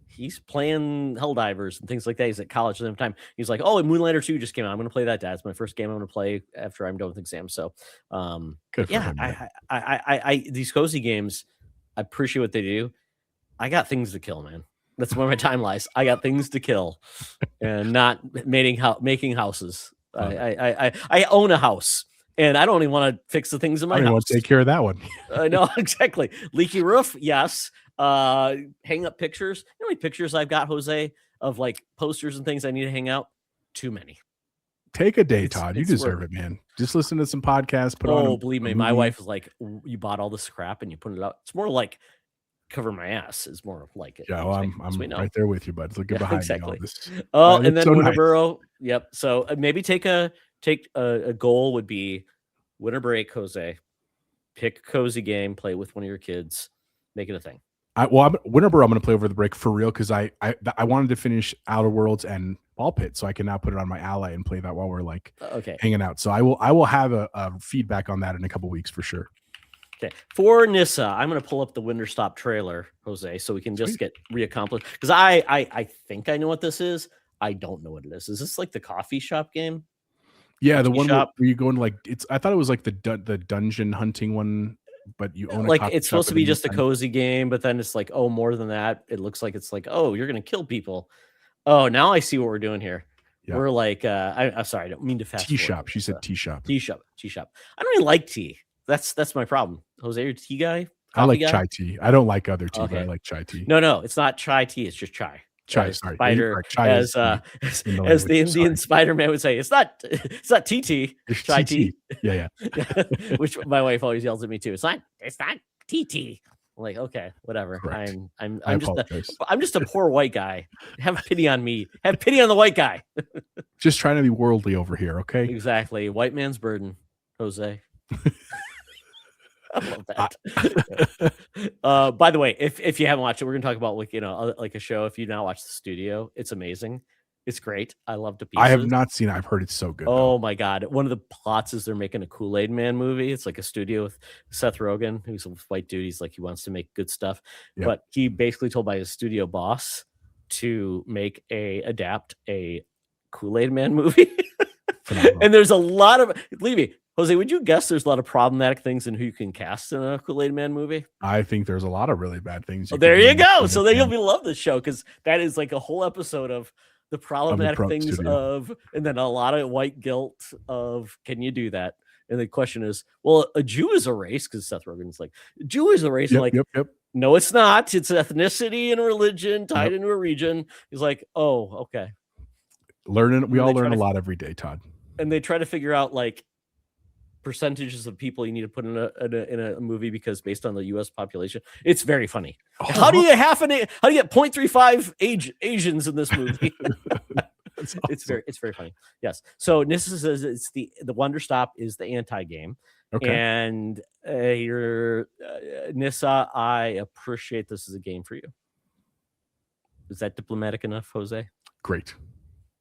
he's playing Helldivers and things like that. He's at college at the time. He's like, Moonlighter 2 just came out. I'm going to play that, Dad. It's my first game I'm going to play after I'm done with exams. So, good for him, I these cozy games, I appreciate what they do. I got things to kill, man. That's where my time lies. I got things to kill, and not making houses. I own a house, and I don't even want to fix the things in my house. Want to take care of that one. No, exactly. Leaky roof, yes. Hang up pictures. You know how many pictures I've got, Jose, of like posters and things I need to hang out? Too many. Take a day, Todd. You deserve it, man. Just listen to some podcasts. Believe me, my wife was like, "You bought all this crap and you put it out." It's more like cover my ass. Is more like it. Yeah, well, I'm right there with you, bud. Looking behind me. All this. And then Winterboro. Yep. So maybe take a goal would be winter break, Jose. Pick a cozy game, play with one of your kids, make it a thing. Winterboro, I'm going to play over the break for real, because I wanted to finish Outer Worlds and BallxPit, so I can now put it on my Ally and play that while we're like hanging out. So I will have a feedback on that in a couple weeks for sure. Okay, for Nissa, I'm going to pull up the Wonderstop trailer, Jose, so we can just get reaccomplished, because I think I know what this is. I don't know what it is. Is this like the coffee shop game? Yeah, the one where you go into like I thought it was like the dungeon hunting one. But you own it's supposed to be just a cozy game, but then it's like, more than that. It looks like it's like, you're gonna kill people. Now I see what we're doing here. We're like, I'm sorry, I don't mean to fast tea shop. She said tea shop. Tea shop. I don't even like tea. That's my problem. Jose, you're a tea guy? I like chai tea. I don't like other tea, but I like chai tea. No, it's not chai tea. It's just chai. Chai, sorry. Spider, as the Indian Spider-Man would say, it's not TT, it's chai tea. Yeah. Which my wife always yells at me too. It's not TT. I'm like, okay, whatever. Correct. I'm just a poor white guy. Have pity on me. Have pity on the white guy. Just trying to be worldly over here, okay? Exactly. White man's burden. Jose. I love that. By the way, if you haven't watched it, we're gonna talk about like a show. If you now watch The Studio, it's amazing. It's great. I love to pieces. I have not seen it. I've heard it's so good. Oh my god! One of the plots is they're making a Kool-Aid Man movie. It's like a studio with Seth Rogen, who's a white dude. He's like he wants to make good stuff, but he basically told by his studio boss to adapt a Kool-Aid Man movie. And there's a lot of, believe me, Jose, would you guess there's a lot of problematic things in who you can cast in a Kool-Aid Man movie? I think there's a lot of really bad things. There you go. So then you'll love this show because that is like a whole episode of the problematic things of, and then a lot of white guilt of, can you do that? And the question is, well, a Jew is a race, because Seth Rogen's like, Jew is a race. No, it's not. It's ethnicity and religion tied into a region. He's like, oh, okay. We all learn a lot every day, Todd. And they try to figure out like percentages of people you need to put in a movie because based on the U.S. population, it's very funny. How do you get 0.35 Asians in this movie? Awesome. It's very funny. Yes. So Nissa says it's the Wonder Stop is the anti-game. Okay. And Nissa, I appreciate this as a game for you. Is that diplomatic enough, Jose? Great.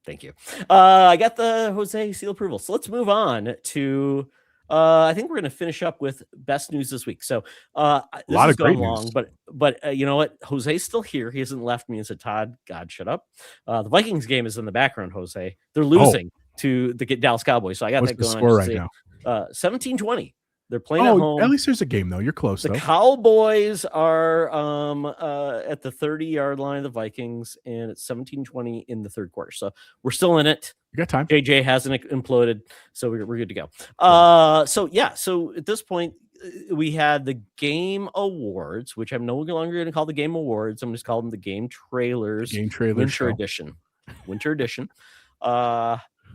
Thank you. I got the Jose seal approval. So let's move on to, I think we're going to finish up with best news this week. So a lot of great news. But you know what? Jose's still here. He hasn't left me and said, Todd, God, shut up. The Vikings game is in the background, Jose. They're losing to the Dallas Cowboys. So I got that going on. What's the score right now? 17-20. They're playing at home. At least there's a game, though. You're close, The Cowboys are at the 30-yard line of the Vikings, and it's 17-20 in the third quarter. So we're still in it. You got time. JJ hasn't imploded, so we're good to go. So at this point, we had the Game Awards, which I'm no longer going to call the Game Awards. I'm just calling them the Game Trailers. Winter Edition. Winter Edition.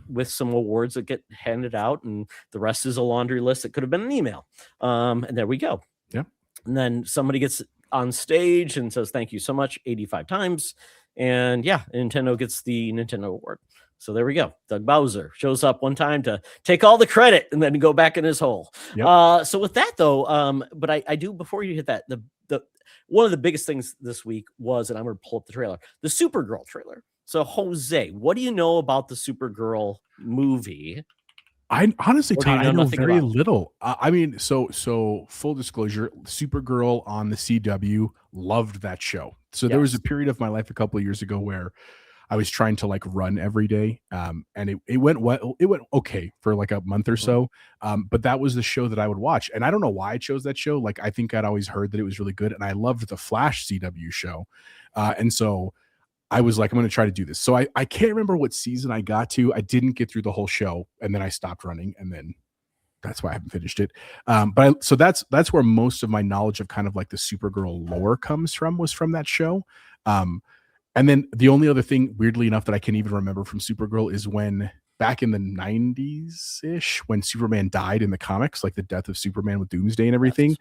With some awards that get handed out, and the rest is a laundry list that could have been an email. And there we go. Yeah. And then somebody gets on stage and says, thank you so much 85 times. And Nintendo gets the Nintendo award. So there we go. Doug Bowser shows up one time to take all the credit and then go back in his hole. Yep. So with that though, but I do, before you hit that, the one of the biggest things this week was, and I'm going to pull up the trailer, the Supergirl trailer. So Jose, what do you know about the Supergirl movie? I honestly, Todd, I know very little. I mean, so full disclosure, Supergirl on the CW, loved that show. So there was a period of my life a couple of years ago where I was trying to like run every day. And it went well, it went okay for like a month or so. But that was the show that I would watch. And I don't know why I chose that show. Like, I think I'd always heard that it was really good. And I loved the Flash CW show. And so I was like, I'm going to try to do this. So I can't remember what season I got to. I didn't get through the whole show, and then I stopped running, and then that's why I haven't finished it. So that's where most of my knowledge of kind of like the Supergirl lore was from that show. And then the only other thing, weirdly enough, that I can even remember from Supergirl is when back in the 90s-ish, when Superman died in the comics, like the death of Superman with Doomsday and everything.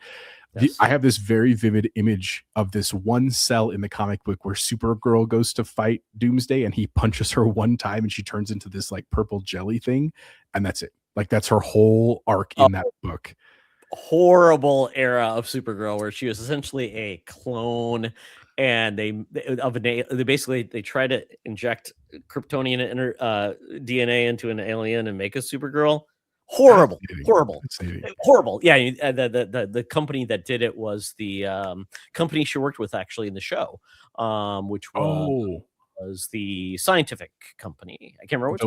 Yes. I have this very vivid image of this one cell in the comic book where Supergirl goes to fight Doomsday and he punches her one time and she turns into this like purple jelly thing. And that's it. Like, that's her whole arc in that book. Horrible era of Supergirl where she was essentially a clone, and they try to inject Kryptonian DNA into an alien and make a Supergirl. Horrible. Yeah, the company that did it was the company she worked with actually in the show, which was the scientific company. I can't remember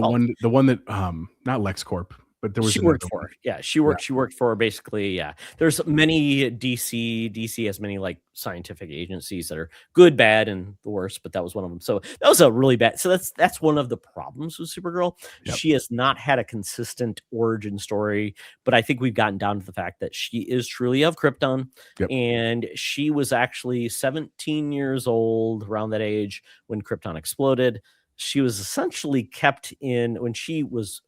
the one that not LexCorp, but there was she worked for. Yeah, she worked for basically. Yeah, there's many DC has many like scientific agencies that are good, bad, and the worst, but that was one of them. So that was a really bad. So that's one of the problems with Supergirl. Yep. She has not had a consistent origin story, but I think we've gotten down to the fact that she is truly of Krypton. Yep. And she was actually 17 years old around that age when Krypton exploded. She was essentially kept in, when she was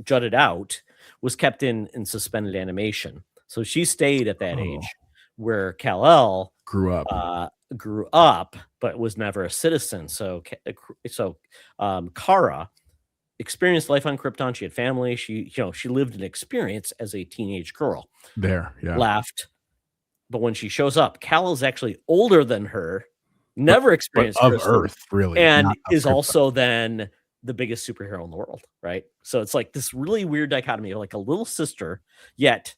jutted out, was kept in suspended animation. So she stayed at that age where Kal-El grew up, but was never a citizen. So Kara experienced life on Krypton. She had family. She lived an experience as a teenage girl. Yeah. Left. But when she shows up, Kal is actually older than her, never experienced of crystal, Earth, really, and not of is Krypton. also then the biggest superhero in the world, right? So it's like this really weird dichotomy of like a little sister, yet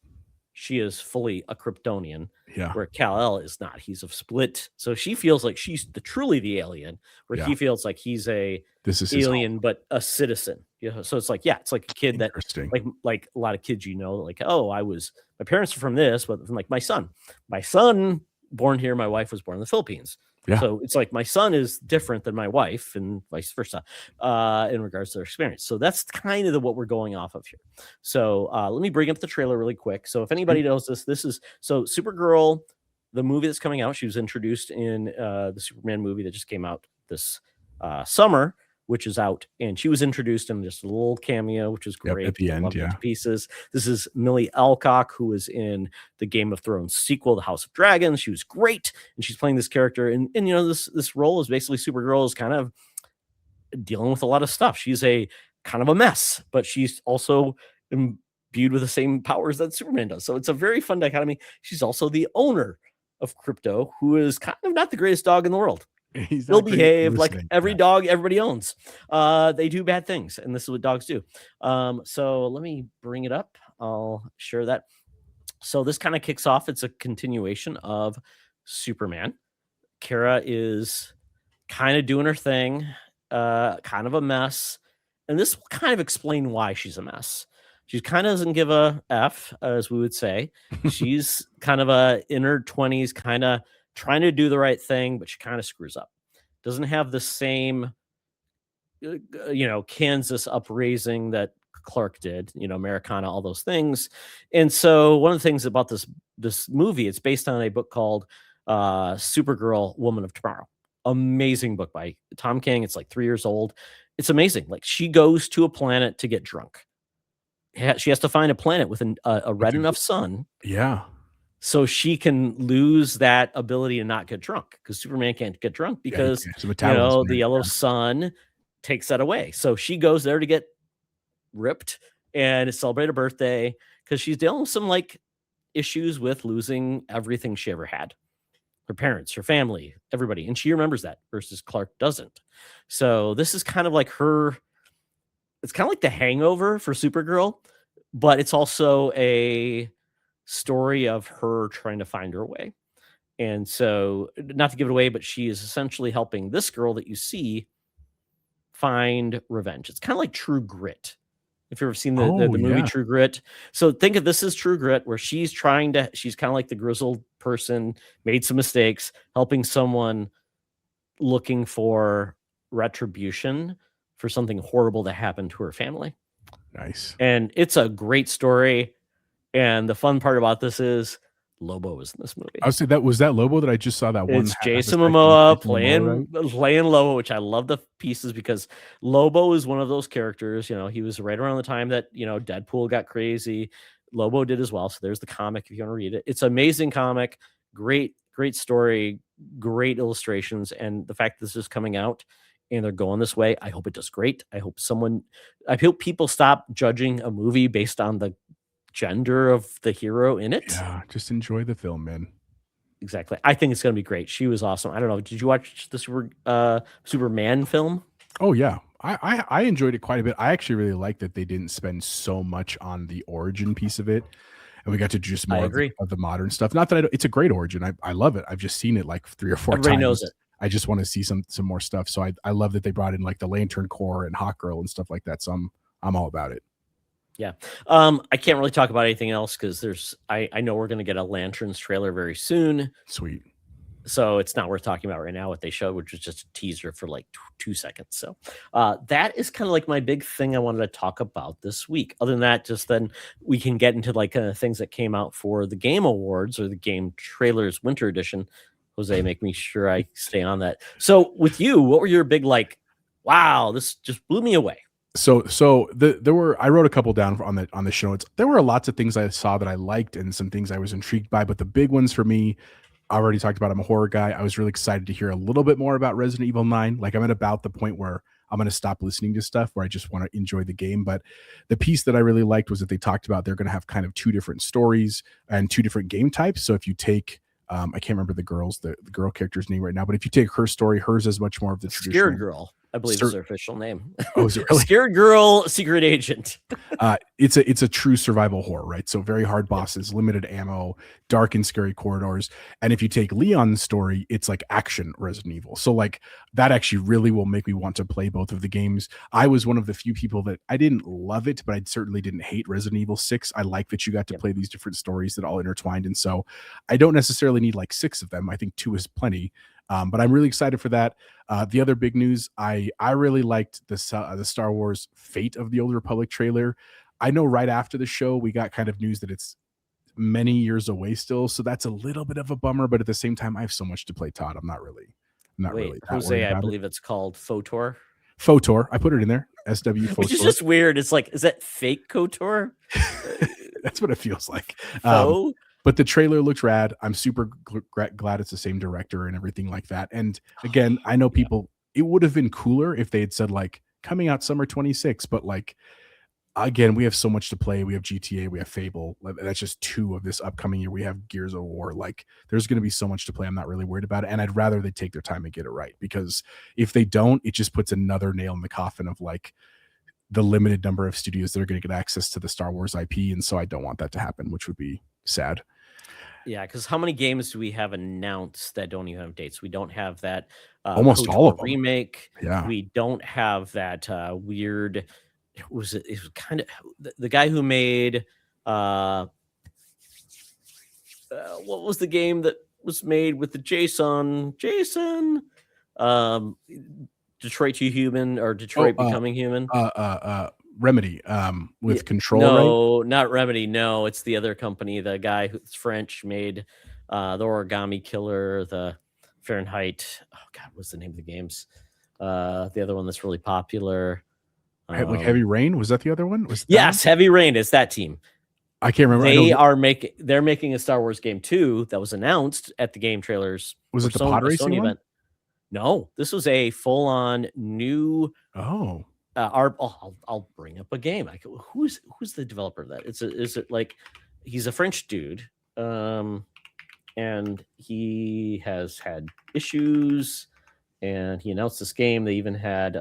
she is fully a Kryptonian, where Kal-El is not. He's a split. So she feels like she's truly the alien, where he feels like he's this is alien, but a citizen. So it's like, it's like a kid that like a lot of kids, like, oh, my parents are from this, but from like my son born here, my wife was born in the Philippines. So it's like my son is different than my wife and vice versa in regards to their experience. So that's kind of what we're going off of here. So let me bring up the trailer really quick. So if anybody knows this is Supergirl, the movie that's coming out. She was introduced in the Superman movie that just came out this summer, which is out, and she was introduced in just a little cameo, which is great. At the end, pieces. This is Millie Alcock, who was in the Game of Thrones sequel, The House of Dragons. She was great, and she's playing this character, and this role is basically Supergirl is kind of dealing with a lot of stuff. She's a kind of a mess, but she's also imbued with the same powers that Superman does. So it's a very fun dichotomy. She's also the owner of Krypto, who is kind of not the greatest dog in the world. He'll behave like every dog everybody owns. They do bad things, and this is what dogs do. So let me bring it up. I'll share that. So this kind of kicks off. It's a continuation of Superman. Kara is kind of doing her thing, kind of a mess. And this will kind of explain why she's a mess. She kind of doesn't give a F, as we would say. She's kind of in her 20s, kind of trying to do the right thing, but she kind of screws up. Doesn't have the same, Kansas upraising that Clark did, Americana, all those things. And so one of the things about this movie, it's based on a book called Supergirl, Woman of Tomorrow. Amazing book by Tom King. It's like 3 years old. It's amazing. Like, she goes to a planet to get drunk. She has to find a planet with a red enough sun. Yeah. So she can lose that ability to not get drunk, because Superman can't get drunk because the yellow sun takes that away. So she goes there to get ripped and to celebrate her birthday, because she's dealing with some like issues with losing everything she ever had. Her parents, her family, everybody. And she remembers that versus Clark doesn't. So this is kind of like it's kind of like the Hangover for Supergirl, but it's also a story of her trying to find her way. And so, not to give it away, but she is essentially helping this girl that you see find revenge. It's kind of like True Grit. If you've ever seen the movie True Grit. So think of this as True Grit, where she's kind of like the grizzled person, made some mistakes, helping someone looking for retribution for something horrible that happened to her family. Nice. And it's a great story. And the fun part about this is Lobo is in this movie. I would say was that Lobo that I just saw that one. It's Jason Momoa playing Lobo, which I love the pieces, because Lobo is one of those characters. He was right around the time that Deadpool got crazy. Lobo did as well. So there's the comic if you want to read it. It's an amazing comic, great story, great illustrations, and the fact that this is coming out and they're going this way, I hope it does great. I hope people stop judging a movie based on the gender of the hero in it. Yeah, just enjoy the film, man. Exactly. I think it's going to be great. She was awesome. I don't know. Did you watch the Superman film? Oh yeah. I enjoyed it quite a bit. I actually really like that they didn't spend so much on the origin piece of it, and we got to just more of the modern stuff. Not that it's a great origin. I love it. I've just seen it like 3 or 4 times. Everybody knows it. I just want to see some more stuff. So I love that they brought in like the Lantern Corps and Hawkgirl and stuff like that. So I'm all about it. Yeah. I can't really talk about anything else because I know we're going to get a Lanterns trailer very soon. Sweet. So it's not worth talking about right now what they showed, which was just a teaser for like 2 seconds. So that is kind of like my big thing I wanted to talk about this week. Other than that, just then we can get into like things that came out for the Game Awards or the Game Trailers Winter Edition. Jose, make me sure I stay on that. So with you, what were your big wow, this just blew me away? So there were, I wrote a couple down on the show notes. There were lots of things I saw that I liked and some things I was intrigued by, but the big ones for me, I already talked about, I'm a horror guy. I was really excited to hear a little bit more about Resident Evil 9. Like, I'm at about the point where I'm going to stop listening to stuff where I just want to enjoy the game. But the piece that I really liked was that they talked about they're going to have kind of 2 different stories and 2 different game types. So if you take I can't remember the girl character's name right now, but if you take her story, hers is much more of the traditional. Scared Girl, I believe is her official name. Oh, is it really? Scared Girl, Secret Agent. It's a true survival horror, right? So very hard bosses, limited ammo, dark and scary corridors. And if you take Leon's story, it's like action Resident Evil. So like that actually really will make me want to play both of the games. I was one of the few people that I didn't love it, but I certainly didn't hate Resident Evil 6. I like that you got to play these different stories that all intertwined. And so I don't necessarily need like 6 of them. I think 2 is plenty. But I'm really excited for that. The other big news, I really liked the Star Wars Fate of the Old Republic trailer. I know right after the show, we got kind of news that it's many years away still. So that's a little bit of a bummer. But at the same time, I have so much to play, Todd. I'm not really. Wait, Jose, I believe it's called Fotor. Fotor. I put it in there. SW Fotor. Which is just weird. It's like, is that fake Kotor? That's what it feels like. Faux? But the trailer looks rad. I'm super glad it's the same director and everything like that. And again, I know people, it would have been cooler if they had said like coming out summer 26, but like, again, we have so much to play. We have GTA, we have Fable. That's just 2 of this upcoming year. We have Gears of War. Like there's going to be so much to play. I'm not really worried about it. And I'd rather they take their time and get it right, because if they don't, it just puts another nail in the coffin of like the limited number of studios that are going to get access to the Star Wars IP. And so I don't want that to happen, which would be sad. Yeah, because how many games do we have announced that don't even have dates? We don't have that almost all of them remake. Yeah, we don't have that weird. It was kind of the guy who made what was the game that was made with the Jason Detroit to Human or Detroit Becoming Human. Remedy with Control. No, right? Not Remedy. No, it's the other company. The guy who's French made the Origami Killer, the Fahrenheit. Oh God, what's the name of the games? The other one that's really popular. Like Heavy Rain, was that the other one? Yes, Heavy Rain is that team. I can't remember. They're making a Star Wars game 2 that was announced at the game trailers. Was it the pod racing one? Event. No, this was a full-on new. Oh. I'll bring up a game. Who's the developer of that? Is it like he's a French dude, and he has had issues, and he announced this game. They even had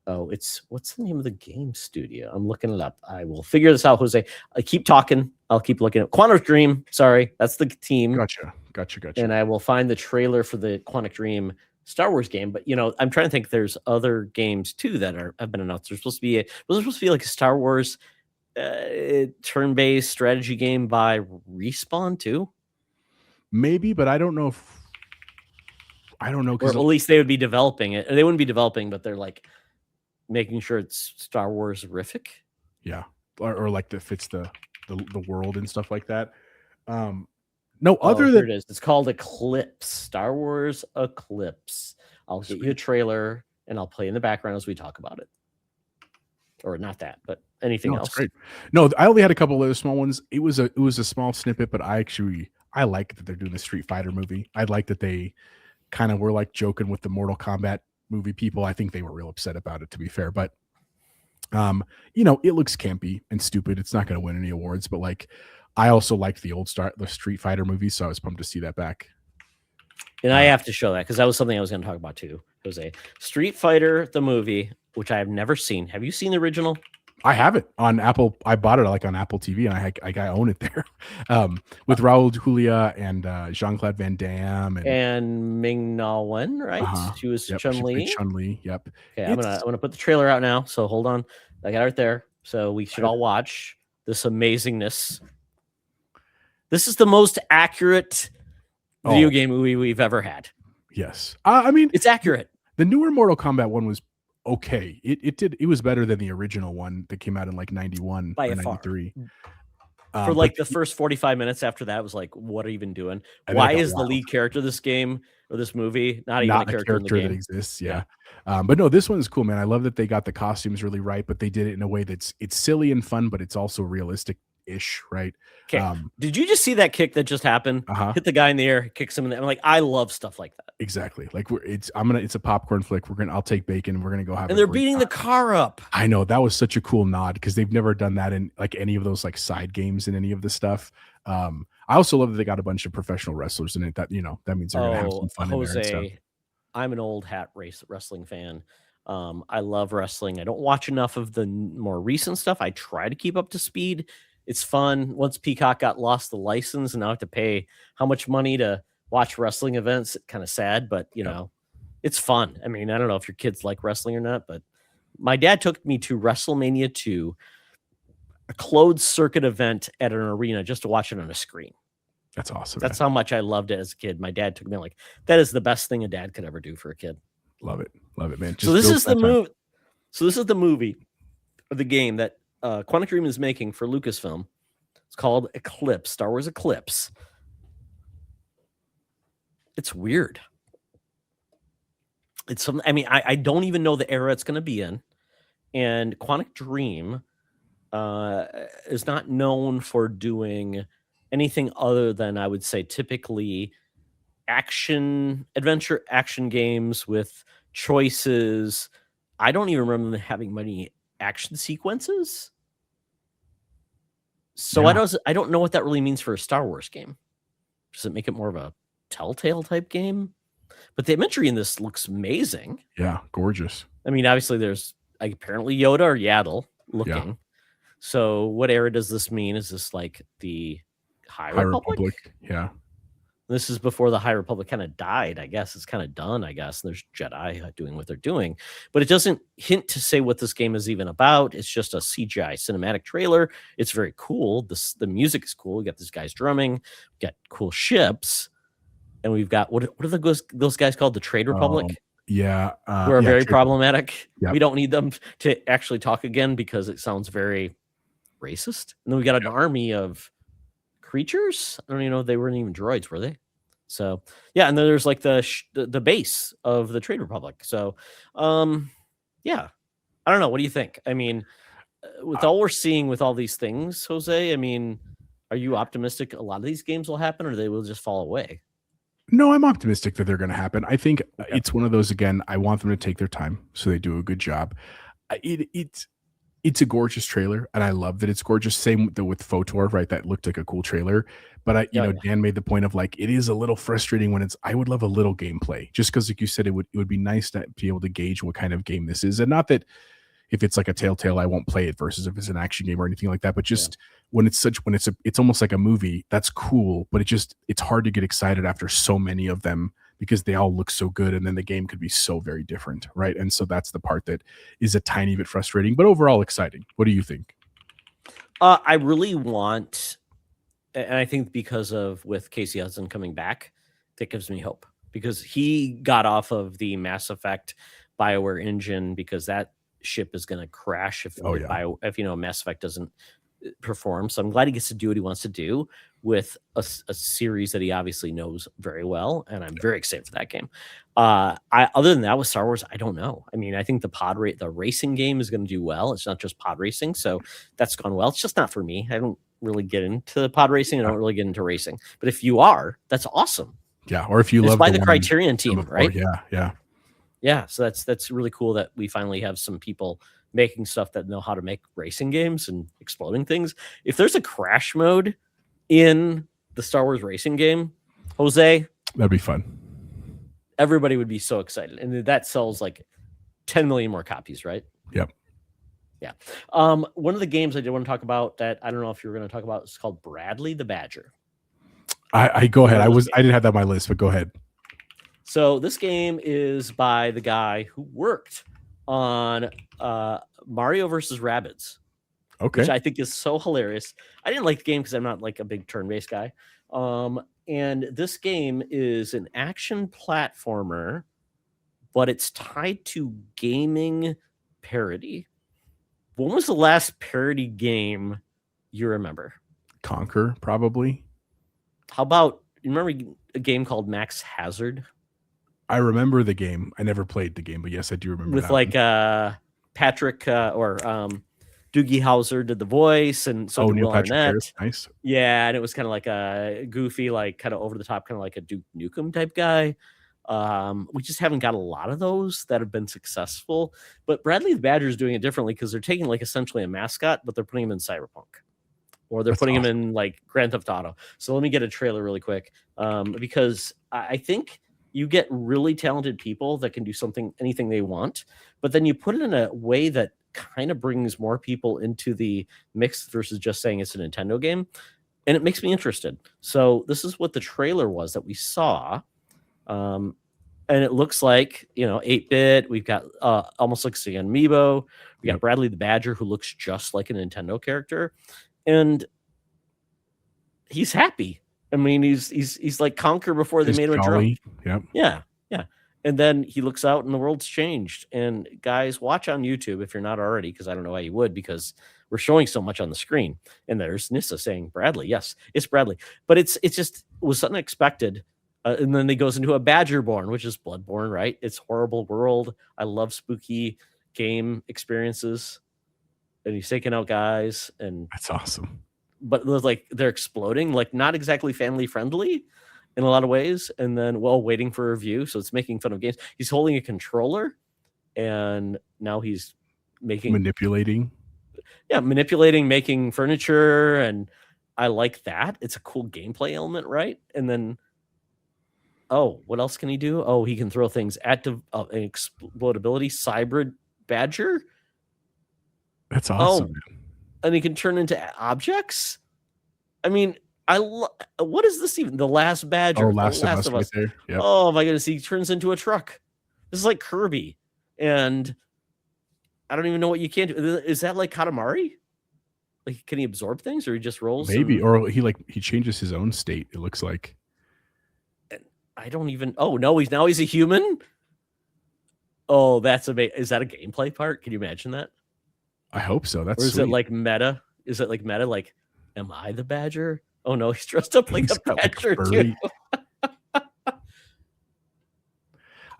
what's the name of the game studio? I'm looking it up. I will figure this out, Jose. I keep talking. I'll keep looking at Quantic Dream. Sorry, that's the team. Gotcha. And I will find the trailer for the Quantic Dream Star Wars game. But I'm trying to think. There's other games too that have been announced. There's supposed to be like a Star Wars turn-based strategy game by Respawn too. Maybe, but I don't know. Or at least they would be developing it. They wouldn't be developing, but they're like making sure it's Star Wars-rific. Yeah, or like that fits the world and stuff like that. No, other than it is. It's called Eclipse. Star Wars Eclipse. I'll get you a trailer and I'll play in the background as we talk about it. Or not that, but anything else. Great. No, I only had a couple of other small ones. It was a small snippet, but I like that they're doing the Street Fighter movie. I like that they kind of were like joking with the Mortal Kombat movie people. I think they were real upset about it, to be fair. But it looks campy and stupid. It's not going to win any awards, but like I also liked the Street Fighter movie, so I was pumped to see that back. And I have to show that because that was something I was going to talk about too. It was a Street Fighter the movie, which I have never seen. Have you seen the original? I have it on Apple. I bought it like on Apple TV, and I own it there with Raul Julia and Jean-Claude Van Damme and Ming Na Wen, right? She was Chun-Li. Chun-Li, yep. Okay, I'm gonna put the trailer out now. So hold on, I got it right there. So we should all watch this amazingness. This is the most accurate video game movie we've ever had. Yes, I mean it's accurate. The newer Mortal Kombat one was okay. It was better than the original one that came out in like 91 or 93. For like the first 45 minutes after that, it was like, what are you even doing? Why is the lead character of this game or this movie not even a character in the game? That exists? Yeah. But no, this one's cool, man. I love that they got the costumes really right, but they did it in a way it's silly and fun, but it's also realistic ish, right? Okay. Did you just see that kick that just happened? Hit the guy in the air, kicks him in the. I'm like, I love stuff like that. Exactly. Like it's a popcorn flick. I'll take bacon and we're gonna go have. And they're beating the car up. I know, that was such a cool nod because they've never done that in like any of those like side games in any of the stuff. I also love that they got a bunch of professional wrestlers in it. That that means they're gonna have some fun in there and stuff. I'm an old hat wrestling fan. I love wrestling. I don't watch enough of the more recent stuff. I try to keep up to speed. It's fun. Once Peacock lost the license and now I have to pay how much money to watch wrestling events, it's kind of sad, but you know, it's fun. I mean, I don't know if your kids like wrestling or not, but my dad took me to WrestleMania 2, a closed circuit event at an arena just to watch it on a screen. That's awesome. That's how much I loved it as a kid. My dad took me like, that is the best thing a dad could ever do for a kid. Love it, man. So this is the movie. So this is the movie of the game that Quantic Dream is making for Lucasfilm. It's called Eclipse, Star Wars Eclipse. It's weird. It's something. I mean, I don't even know the era it's going to be in, and Quantic Dream is not known for doing anything other than, I would say, typically adventure action games with choices. I don't even remember them having many action sequences. So I don't know what that really means for a Star Wars game. Does it make it more of a Telltale type game? But the imagery in this looks amazing. Yeah, gorgeous. I mean, obviously there's apparently Yoda or Yaddle looking. Yeah. So what era does this mean? Is this like the High Republic? Yeah. This is before the High Republic kind of died, I guess. It's kind of done, I guess. There's Jedi doing what they're doing. But it doesn't hint to say what this game is even about. It's just a CGI cinematic trailer. It's very cool. The music is cool. We got these guys drumming. We got cool ships. And we've got, what are those guys called? The Trade Republic? Yeah. Who are very problematic. Yep. We don't need them to actually talk again because it sounds very racist. And then we got an army of creatures. I don't even know if they weren't even droids, were they? So yeah, and then there's like the base of the Trade Republic. So yeah, I don't know. What do you think? I mean, with all we're seeing with all these things, Jose, I mean, are you optimistic a lot of these games will happen, or they will just fall away? No, I'm optimistic that they're going to happen. I think it's one of those, again, I want them to take their time so they do a good job. It's a gorgeous trailer, and I love that it's gorgeous. Same with Photor, right? That looked like a cool trailer. But Dan made the point of like, it is a little frustrating when I would love a little gameplay, just because, like you said, it would be nice to be able to gauge what kind of game this is. And not that if it's like a Telltale, I won't play it versus if it's an action game or anything like that. But just when it's almost like a movie, that's cool. But it's hard to get excited after so many of them, because they all look so good, and then the game could be so very different, right? And so that's the part that is a tiny bit frustrating, but overall exciting. What do you think? I really want, and I think because of with Casey Hudson coming back, that gives me hope, because he got off of the Mass Effect BioWare engine, because that ship is going to crash if Mass Effect doesn't perform. So I'm glad he gets to do what he wants to do with a series that he obviously knows very well, and I'm very excited for that game. Other than that, with Star Wars, I don't know. I mean, I think the racing game is going to do well. It's not just pod racing, so that's gone well. It's just not for me. I don't really get into pod racing. I don't really get into racing. But if you are, that's awesome. Yeah, or if you love by the Criterion team, right? Yeah. So that's really cool that we finally have some people making stuff that know how to make racing games and exploding things. If there's a crash mode in the Star Wars racing game, Jose, that'd be fun. Everybody would be so excited, and that sells like 10 million more copies, right? Yep. Yeah. One of the games I did want to talk about that I don't know if you were going to talk about is called Bradley the Badger. I go ahead. I didn't have that on my list, but go ahead. So this game is by the guy who worked on Mario versus Rabbids. Okay. Which I think is so hilarious. I didn't like the game because I'm not like a big turn-based guy. And this game is an action platformer, but it's tied to gaming parody. When was the last parody game you remember? Conquer, probably. How about, you remember a game called Max Hazard? I remember the game. I never played the game, but yes, I do remember. With Patrick Doogie Howser did the voice, and so did Neil Will Patrick Harris. Arnett. Nice. Yeah, and it was kind of like a goofy, like kind of over the top, kind of like a Duke Nukem type guy. We just haven't got a lot of those that have been successful. But Bradley the Badger is doing it differently because they're taking like essentially a mascot, but they're putting him in Cyberpunk, or they're putting him in like Grand Theft Auto. So let me get a trailer really quick, because I think you get really talented people that can do anything they want, but then you put it in a way that kind of brings more people into the mix versus just saying it's a Nintendo game, and it makes me interested. So this is what the trailer was that we saw, and it looks like 8-bit. We've got almost looks like an amiibo. We got Bradley the Badger, who looks just like a Nintendo character, and he's happy. I mean, he's like Conker before they made him a drunk. Yep. Yeah. And then he looks out and the world's changed. And guys, watch on YouTube if you're not already, because I don't know why you would, because we're showing so much on the screen. And there's Nissa saying Bradley. Yes, it's Bradley. But it was unexpected. And then he goes into a Badgerborn, which is Bloodborne, right? It's horrible world. I love spooky game experiences. And he's taking out guys, and that's awesome. But like they're exploding, like not exactly family friendly in a lot of ways, and then waiting for a review, so it's making fun of games. He's holding a controller, and now he's manipulating, making furniture, and I like that. It's a cool gameplay element, right? And then what else can he do? He can throw things at explodability. Cybrid Badger, that's awesome. And he can turn into objects. I mean, what is this even? The Last Badger. Last of Us. Right, yep. Oh my goodness, he turns into a truck. This is like Kirby, and I don't even know what you can do. Is that like Katamari? Like, can he absorb things, or he just rolls? Maybe, or he changes his own state. It looks like. I don't even. Oh no, he's a human. Oh, that's amazing. Is that a gameplay part? Can you imagine that? I hope so. That's. Or is it like meta? Is it like meta? Like, am I the Badger? Oh no, he's dressed up like a badger too.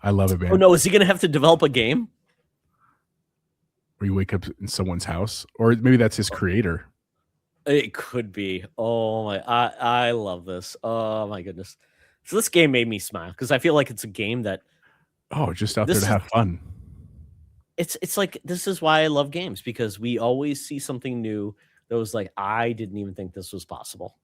I love it, man. Oh no, is he gonna have to develop a game? Where you wake up in someone's house, or maybe that's his creator. It could be. Oh my, I love this. Oh my goodness. So this game made me smile because I feel like it's a game that just out there to have fun. It's like, this is why I love games, because we always see something new that was like, I didn't even think this was possible.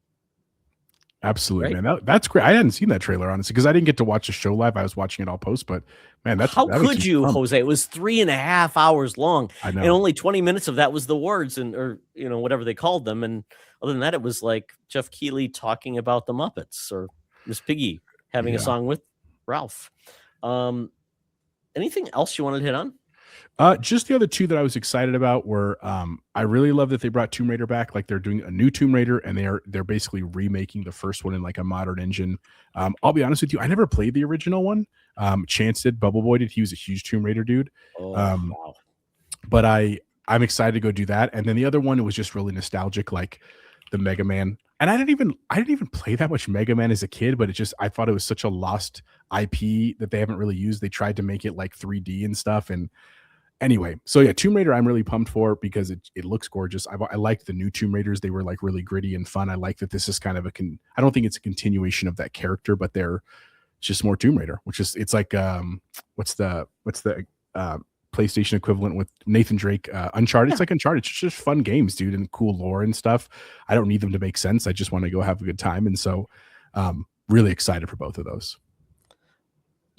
Absolutely, right? Man. That's great. I hadn't seen that trailer, honestly, because I didn't get to watch the show live. I was watching it all post, but man, how could you, fun. Jose? It was 3.5 hours long. I know. And only 20 minutes of that was the words or whatever they called them. And other than that, it was like Jeff Keighley talking about the Muppets, or Miss Piggy having a song with Ralph. Anything else you wanted to hit on? Just the other two that I was excited about were I really love that they brought Tomb Raider back. Like, they're doing a new Tomb Raider, and they're basically remaking the first one in like a modern engine. I'll be honest with you, I never played the original one. Chance did, Bubble Boy did. He was a huge Tomb Raider dude. Wow. But I'm excited to go do that. And then the other one, it was just really nostalgic, like the Mega Man. And I didn't even play that much Mega Man as a kid, but I thought it was such a lost IP that they haven't really used. They tried to make it like 3D and stuff. And anyway, so yeah, Tomb Raider I'm really pumped for because it looks gorgeous. I liked the new Tomb Raiders. They were like really gritty and fun. I like that this is kind of I don't think it's a continuation of that character, but they're just more Tomb Raider, it's like what's the PlayStation equivalent with Nathan Drake, Uncharted. It's like Uncharted. It's just fun games, dude, and cool lore and stuff. I don't need them to make sense. I just want to go have a good time. And so really excited for both of those.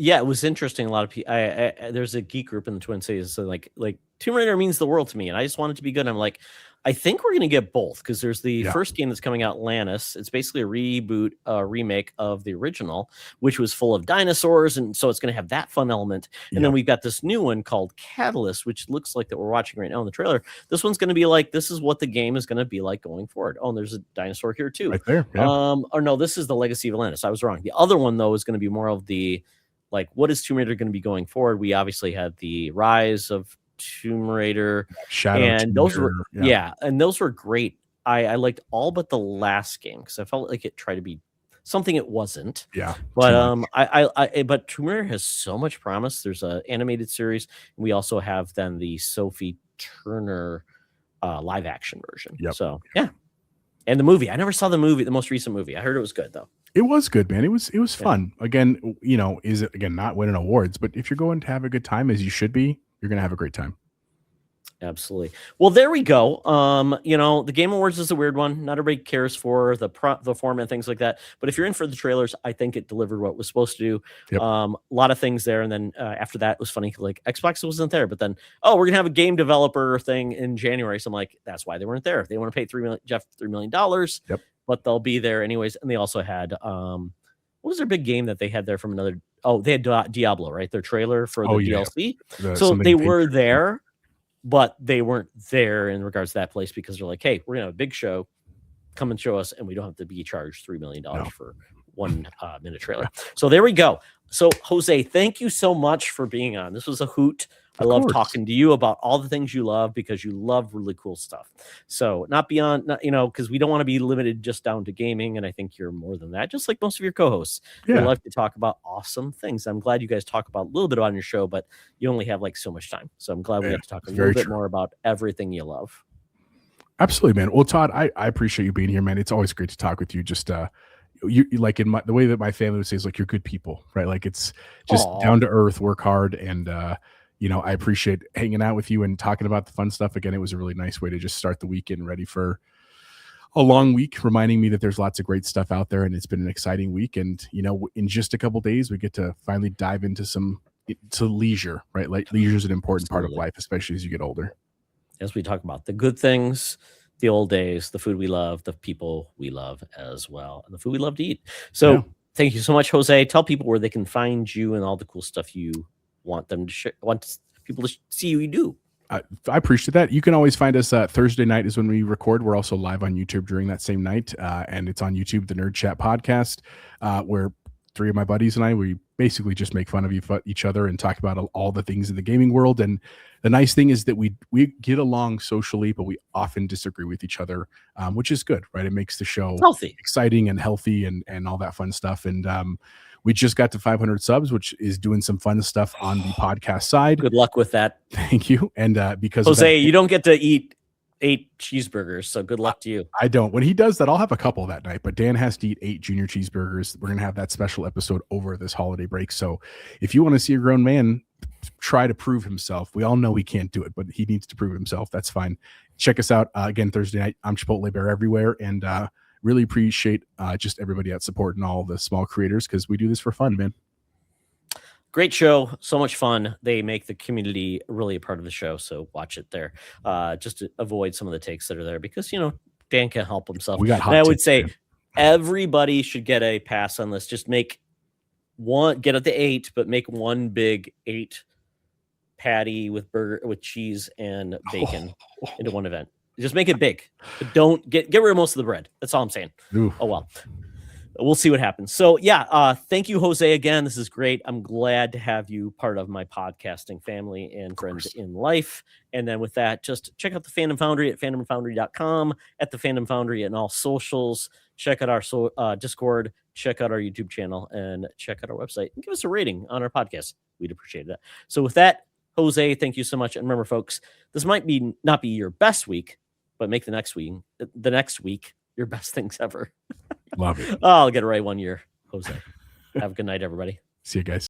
Yeah, it was interesting. A lot of people, there's a geek group in the Twin Cities. So like Tomb Raider means the world to me, and I just want it to be good. And I'm like, I think we're going to get both, because there's the first game that's coming out, Lannis. It's basically a remake of the original, which was full of dinosaurs, and so it's going to have that fun element. And then we've got this new one called Catalyst, which looks like that we're watching right now in the trailer. This one's going to be like, this is what the game is going to be like going forward. Oh, and there's a dinosaur here too. Right there. Yeah. Or no, this is the Legacy of Atlantis. I was wrong. The other one, though, is going to be more of the, like, what is Tomb Raider going to be going forward? We obviously had the Rise of Tomb Raider, Shadow, and those were and those were great. I liked all but the last game, because I felt like it tried to be something it wasn't. Yeah, but but Tomb Raider has so much promise. There's an animated series. We also have then the Sophie Turner live action version. Yep. So yeah. And the movie, I never saw the most recent movie. I heard it was good though. It was good, man. It was fun. Again, is it not winning awards, but if you're going to have a good time, as you should be, you're going to have a great time. Absolutely. Well, there we go. The Game Awards is a weird one. Not everybody cares for the format, things like that. But if you're in for the trailers, I think it delivered what it was supposed to do. Yep. A lot of things there. And then after that, it was funny. Like Xbox wasn't there, but then, we're going to have a game developer thing in January. So I'm like, that's why they weren't there. They want to pay $3 million. Yep. But they'll be there anyways. And they also had, what was their big game that they had there from another? Oh, they had Diablo, right? Their trailer for the DLC. So they were there. But they weren't there in regards to that place because they're like, hey, we're going to have a big show. Come and show us. And we don't have to be charged $3 million for 1 minute trailer. So there we go. So, Jose, thank you so much for being on. This was a hoot. I love talking to you about all the things you love because you love really cool stuff. So because we don't want to be limited just down to gaming. And I think you're more than that, just like most of your co-hosts. Yeah. We love to talk about awesome things. I'm glad you guys talk about a little bit on your show, but you only have like so much time. So I'm glad we get to talk a little bit more about everything you love. Absolutely, man. Well, Todd, I appreciate you being here, man. It's always great to talk with you. Just you like in the way that my family would say is like you're good people, right? Like it's just down to earth, work hard, and I appreciate hanging out with you and talking about the fun stuff. Again, it was a really nice way to just start the weekend ready for a long week, reminding me that there's lots of great stuff out there, and it's been an exciting week. And in just a couple days, we get to finally dive into leisure, right? Like leisure is an important part of life, especially as you get older. As we talk about the good things, the old days, the food we love, the people we love as well, and the food we love to eat. So thank you so much, Jose. Tell people where they can find you and all the cool stuff you want them to share, want people to see you do. I appreciate that. You can always find us Thursday night is when we record. We're also live on YouTube during that same night. And it's on YouTube, the Nerdchat podcast, where 3 of my buddies and I, we basically just make fun of each other and talk about all the things in the gaming world. And the nice thing is that we get along socially, but we often disagree with each other, which is good, right? It makes the show exciting and healthy and all that fun stuff. And we just got to 500 subs, which is doing some fun stuff on the podcast side. Good luck with that. Thank you. And because Jose, you don't get to eat 8 cheeseburgers, so good luck to you. I don't. When he does that, I'll have a couple that night, but Dan has to eat 8 junior cheeseburgers. We're going to have that special episode over this holiday break. So if you want to see a grown man try to prove himself, we all know he can't do it, but he needs to prove himself. That's fine. Check us out again Thursday night. I'm ChipotleBear everywhere, and really appreciate just everybody out supporting all the small creators because we do this for fun, man. Great show. So much fun. They make the community really a part of the show. So watch it there. Just to avoid some of the takes that are there because, Dan can't help himself. We got hot and I would say man. Everybody should get a pass on this. Just get at the 8, but make one big 8 patty with cheese and bacon into one event. Just make it big, but don't get rid of most of the bread. That's all I'm saying. Ooh. Oh, well. We'll see what happens. So thank you, Jose, again. This is great. I'm glad to have you part of my podcasting family and friends in life. And then with that, just check out the Fandom Foundry at fandomfoundry.com, at the Fandom Foundry and all socials. Check out our Discord, check out our YouTube channel, and check out our website. And give us a rating on our podcast. We'd appreciate that. So with that, Jose, thank you so much. And remember, folks, this might not be your best week, but make the next week your best things ever. Love it. I'll get it right one year, Jose. Have a good night, everybody. See you guys.